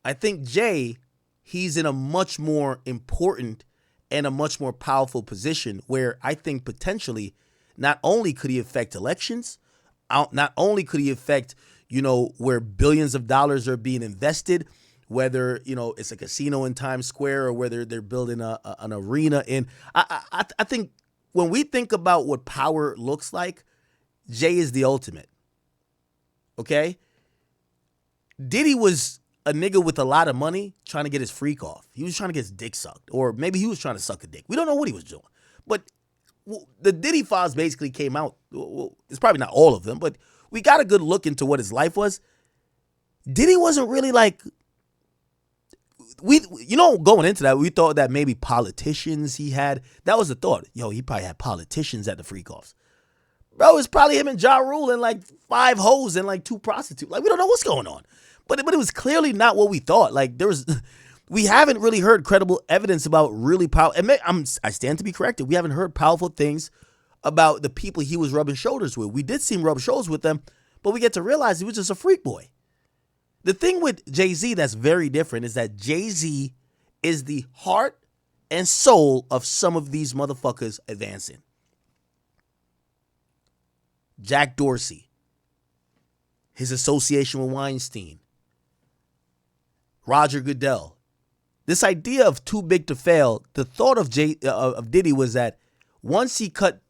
I think Jay, he's in a much more important and a much more powerful position where I think potentially not only could he affect elections, not only could he affect, where billions of dollars are being invested, whether, it's a casino in Times Square or whether they're building an arena in. I think when we think about what power looks like, Jay is the ultimate. Okay? Diddy was a nigga with a lot of money trying to get his freak off. He was trying to get his dick sucked. Or maybe he was trying to suck a dick. We don't know what he was doing. But the Diddy files basically came out. Well, it's probably not all of them, but we got a good look into what his life was. Diddy wasn't really like... going into that, we thought that maybe politicians he had. That was the thought. Yo, he probably had politicians at the freak offs. Bro, it's probably him and Ja Rule and like 5 hoes and like 2 prostitutes. Like, we don't know what's going on. But it was clearly not what we thought. Like, we haven't really heard credible evidence about really powerful. I stand to be corrected. We haven't heard powerful things about the people he was rubbing shoulders with. We did see him rub shoulders with them, But we get to realize he was just a freak boy. The thing with Jay-Z that's very different is that Jay-Z is the heart and soul of some of these motherfuckers advancing. Jack Dorsey, his association with Weinstein, Roger Goodell. This idea of too big to fail, the thought of Diddy was that once he cut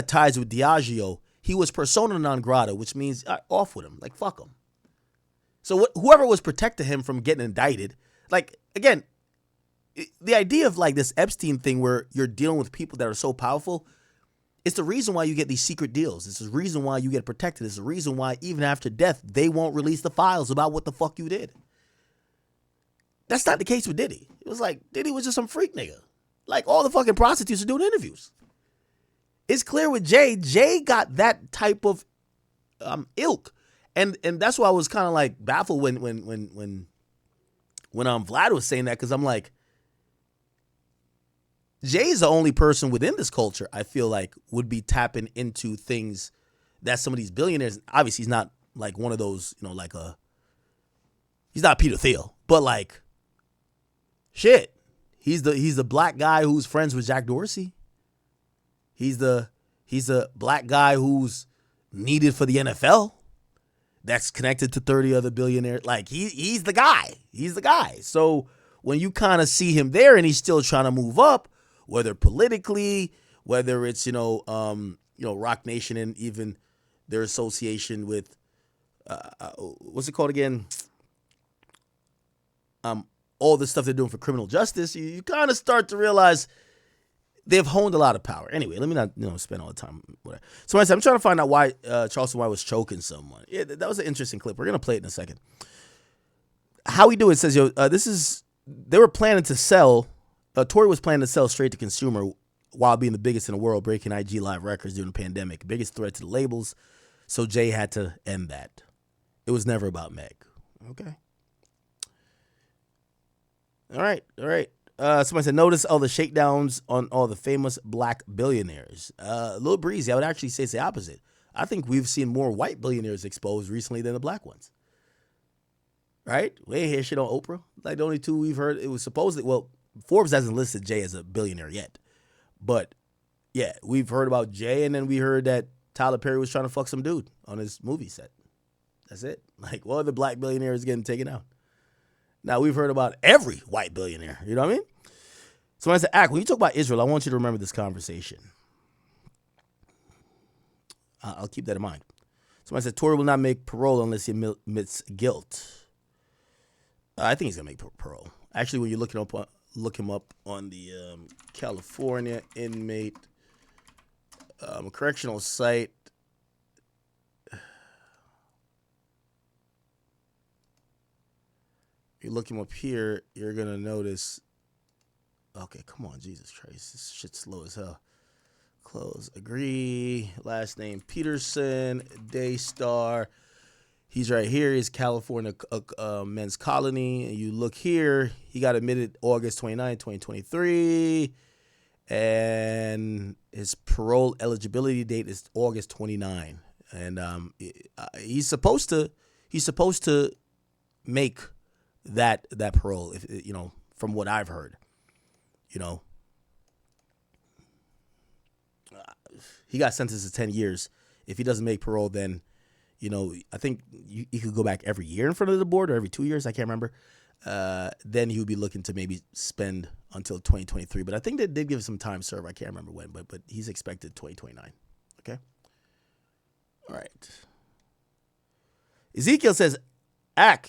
ties with Diageo, he was persona non grata, which means off with him, like fuck him. So whoever was protecting him from getting indicted, like again, the idea of like this Epstein thing where you're dealing with people that are so powerful, it's the reason why you get these secret deals. It's the reason why you get protected. It's the reason why even after death, they won't release the files about what the fuck you did. That's not the case with Diddy. It was like Diddy was just some freak nigga. Like all the fucking prostitutes are doing interviews. It's clear with Jay. Jay got that type of ilk. And that's why I was kind of like baffled when Vlad was saying that, because I'm like, Jay's the only person within this culture I feel like would be tapping into things that some of these billionaires. Obviously, he's not like one of those, he's not Peter Thiel, but like, shit, he's the black guy who's friends with Jack Dorsey. He's the black guy who's needed for the NFL. That's connected to 30 other billionaires. Like he's the guy. He's the guy. So when you kind of see him there and he's still trying to move up, whether politically, whether it's Rock Nation and even their association with what's it called again? All the stuff they're doing for criminal justice, you kind of start to realize they've honed a lot of power. Anyway, let me not spend all the time. So I said, I'm trying to find out why Charleston White was choking someone. Yeah, that was an interesting clip. We're gonna play it in a second. How we do it says, they were planning to sell. Tory was planning to sell straight to consumer while being the biggest in the world, breaking IG live records during the pandemic, biggest threat to the labels. So Jay had to end that. It was never about Meg. Okay. All right. Somebody said, notice all the shakedowns on all the famous black billionaires. A little breezy. I would actually say it's the opposite. I think we've seen more white billionaires exposed recently than the black ones. Right? We ain't hear shit on Oprah. Like the only two we've heard, it was supposedly, well, Forbes hasn't listed Jay as a billionaire yet. But yeah, we've heard about Jay, and then we heard that Tyler Perry was trying to fuck some dude on his movie set. That's it. Like, what other black billionaire is getting taken out? Now, we've heard about every white billionaire. You know what I mean? So when I said, when you talk about Israel, I want you to remember this conversation. I'll keep that in mind. So when I said, Tory will not make parole unless he admits guilt. I think he's going to make parole. Actually, when you look him up on the California inmate correctional site, you look him up here, you're going to notice, okay, come on, Jesus Christ, this shit's slow as hell. Close, agree, last name Peterson, Daystar. He's right here. He's California Men's Colony. And you look here, he got admitted August 29, 2023. And his parole eligibility date is August 29. And he's supposed to make that parole, if from what I've heard. He got sentenced to 10 years. If he doesn't make parole, then I think you could go back every year in front of the board or every 2 years. I can't remember. Then he would be looking to maybe spend until 2023. But I think they did give some time serve. I can't remember when, but he's expected 2029. Okay. All right. Ezekiel says,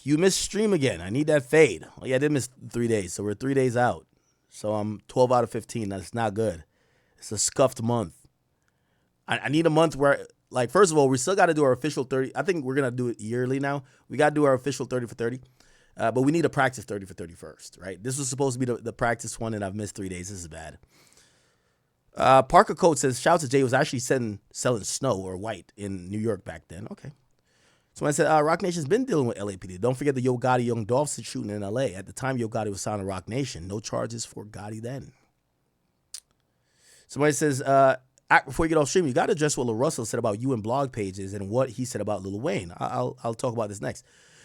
you missed stream again. I need that fade. Oh, yeah, I did miss 3 days. So we're 3 days out. So I'm 12 out of 15. That's not good. It's a scuffed month. I need a month where, like, first of all, we still got to do our official 30. I think we're going to do it yearly now. We got to do our official 30 for 30. But we need to practice 30 for 30 first, right? This was supposed to be the practice one, and I've missed 3 days. This is bad. Parker Coates says, shout out to Jay, was actually selling snow or white in New York back then. Okay. So I said, Rock Nation's been dealing with LAPD. Don't forget the Yo Gotti Young Dolph shooting in LA. At the time Yo Gotti was signed to Rock Nation. No charges for Gotti then. Somebody says, Before you get off stream, you got to address what Lil Russell said about you and blog pages and what he said about Lil Wayne. I'll talk about this next.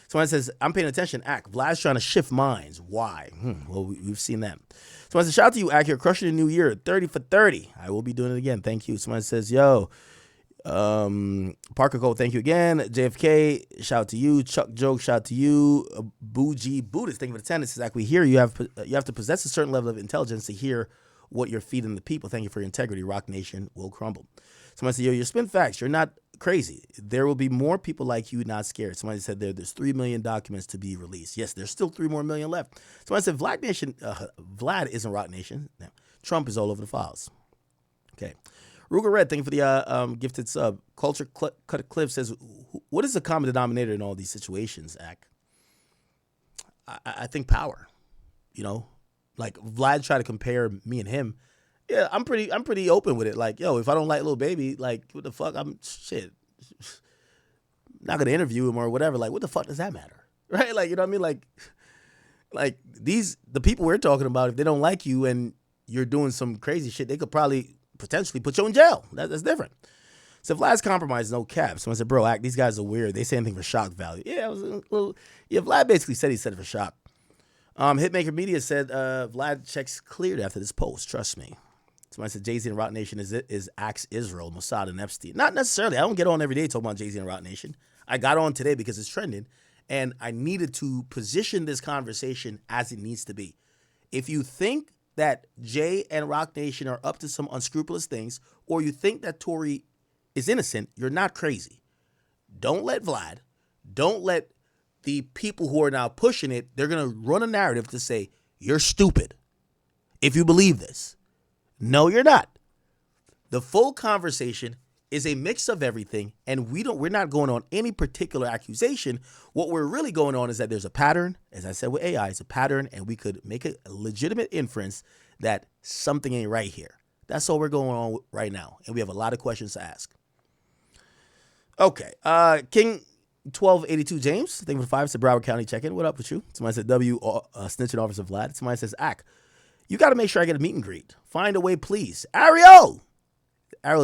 Someone says, I'm paying attention. Vlad's trying to shift minds. Why? Well, we've seen that. Someone says, shout out to you, You're crushing the new year. 30 for 30. I will be doing it again. Thank you. Someone says, yo, Parker Cole, thank you again. JFK, shout out to you. Chuck Joke, shout out to you. Bougie Buddhist, thank you for the attendance. Zach, we hear you have to possess a certain level of intelligence to hear what you're feeding the people. Thank you for your integrity. Rock Nation will crumble. Someone said, yo, you're spin facts. You're not crazy. There will be more people like you not scared. Somebody said there's 3 million documents to be released. Yes, there's still 3 more million left. Somebody said Vlad isn't Rock Nation. No, Trump is all over the files. Okay. Ruger Red, thank you for the gifted sub. Culture Cut Cliff says, what is the common denominator in all these situations, Ak? I think power. You know, like Vlad tried to compare me and him. Yeah, I'm pretty open with it. Like, yo, if I don't like Lil Baby, like, what the fuck? I'm not gonna interview him or whatever. Like, what the fuck does that matter, right? Like, you know what I mean? Like the people we're talking about, if they don't like you and you're doing some crazy shit, they could probably potentially put you in jail. That's different. So Vlad's compromise, no cap. Someone said, bro, these guys are weird. They say anything for shock value. Yeah, it was a little. Yeah, Vlad basically said he said it for shock. Hitmaker Media said Vlad checks cleared after this post. Trust me. Somebody said Jay-Z and Rock Nation is Axe Israel, Mossad, and Epstein. Not necessarily. I don't get on every day talking about Jay-Z and Rock Nation. I got on today because it's trending, and I needed to position this conversation as it needs to be. If you think that Jay and Rock Nation are up to some unscrupulous things, or you think that Tory is innocent, you're not crazy. Don't let Vlad, don't let the people who are now pushing it, they're going to run a narrative to say, you're stupid if you believe this. No, you're not. The full conversation is a mix of everything, and we're not going on any particular accusation. What we're really going on is that there's a pattern. As I said with AI, it's a pattern, and we could make a legitimate inference that something ain't right here. That's all we're going on right now, and we have a lot of questions to ask. Okay, King 1282 James, thank you for the 5. Said Broward County check-in. What up with you? Somebody said snitching officer Vlad. Somebody says you got to make sure I get a meet and greet. Find a way, please. Ariel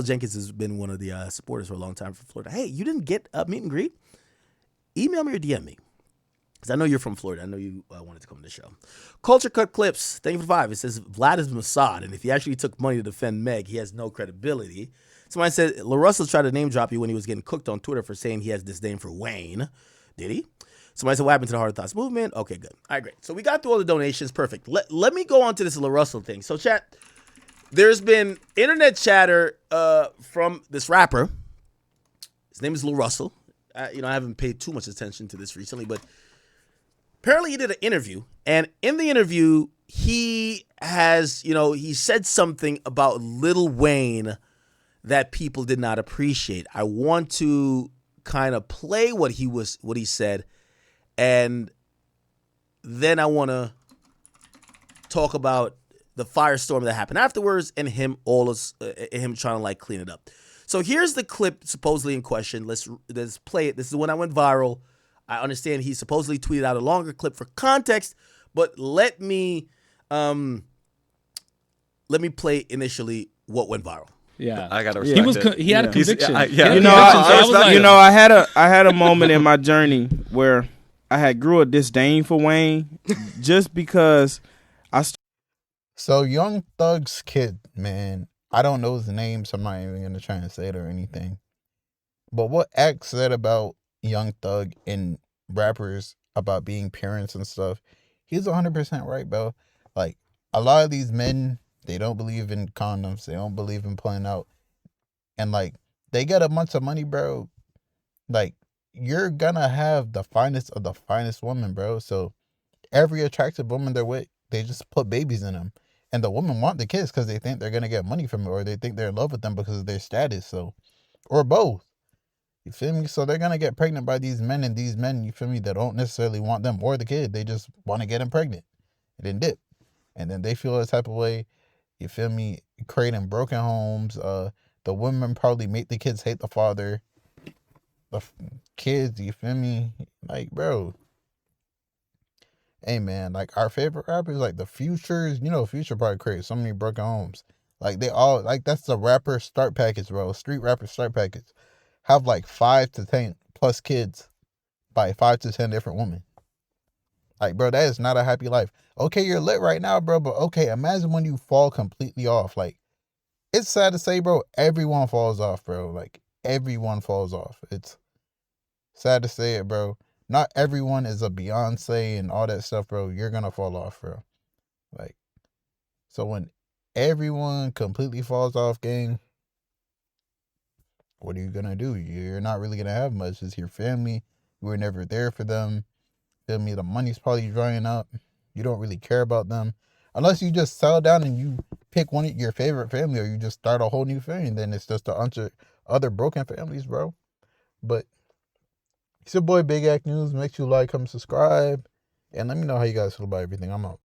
Jenkins has been one of the supporters for a long time from Florida. Hey, you didn't get a meet and greet? Email me or DM me. Because I know you're from Florida. I know you wanted to come to the show. Culture Cut Clips, thank you for the 5. It says Vlad is Mossad, and if he actually took money to defend Meg, he has no credibility. Somebody said Lil Russell tried to name drop you when he was getting cooked on Twitter for saying he has disdain for Wayne. Did he? Somebody said, what happened to the Hard Thoughts movement? Okay, good. All right, great. So we got through all the donations. Perfect. Let me go on to this Lil Russell thing. So, chat, there's been internet chatter from this rapper. His name is Lil Russell. I haven't paid too much attention to this recently, but apparently he did an interview. And in the interview, he has, he said something about Lil Wayne that people did not appreciate. I want to kind of play what he said. And then I want to talk about the firestorm that happened afterwards and him trying to clean it up. So here's the clip supposedly in question. Let's play it. This is the one that went viral. I understand he supposedly tweeted out a longer clip for context, but let me play initially what went viral. Yeah, I gotta respect he had a conviction. I had a moment in my journey where I had grew a disdain for Wayne just because So Young Thug's kid, man, I don't know his name, so I'm not even gonna try and say it or anything. But what X said about Young Thug and rappers about being parents and stuff, he's 100% right, bro. Like, a lot of these men, they don't believe in condoms. They don't believe in playing out. And, they get a bunch of money, bro. You're gonna have the finest of the finest woman, bro. So every attractive woman they're with, they just put babies in them. And the women want the kids because they think they're gonna get money from it, or they think they're in love with them because of their status. So, or both. You feel me? So they're gonna get pregnant by these men, and these men, you feel me, they don't necessarily want them or the kid. They just want to get them pregnant and then dip. And then they feel a type of way, you feel me, creating broken homes. The women probably make the kids hate the father. The kids, you feel me? Bro. Hey, man, our favorite rappers, the Futures, Future probably created so many broken homes. Like they all like that's the rapper start package, bro. Street rapper start package. Have like 5 to 10 plus kids by 5 to 10 different women. Like, bro, that is not a happy life. Okay, you're lit right now, bro, but okay, imagine when you fall completely off. Like, it's sad to say, bro, everyone falls off, bro. Like, everyone falls off. It's sad to say it, bro. Not everyone is a Beyonce and all that stuff, bro. You're gonna fall off, bro. Like, so when everyone completely falls off, gang, what are you gonna do? You're not really gonna have much. It's your family. You were never there for them. Feel me? The money's probably drying up. You don't really care about them. Unless you just settle down and you pick one of your favorite family, or you just start a whole new family, then it's just a bunch of other broken families, bro. But it's your boy Big Act News. Make sure you like, comment, subscribe, and let me know how you guys feel about everything. I'm out.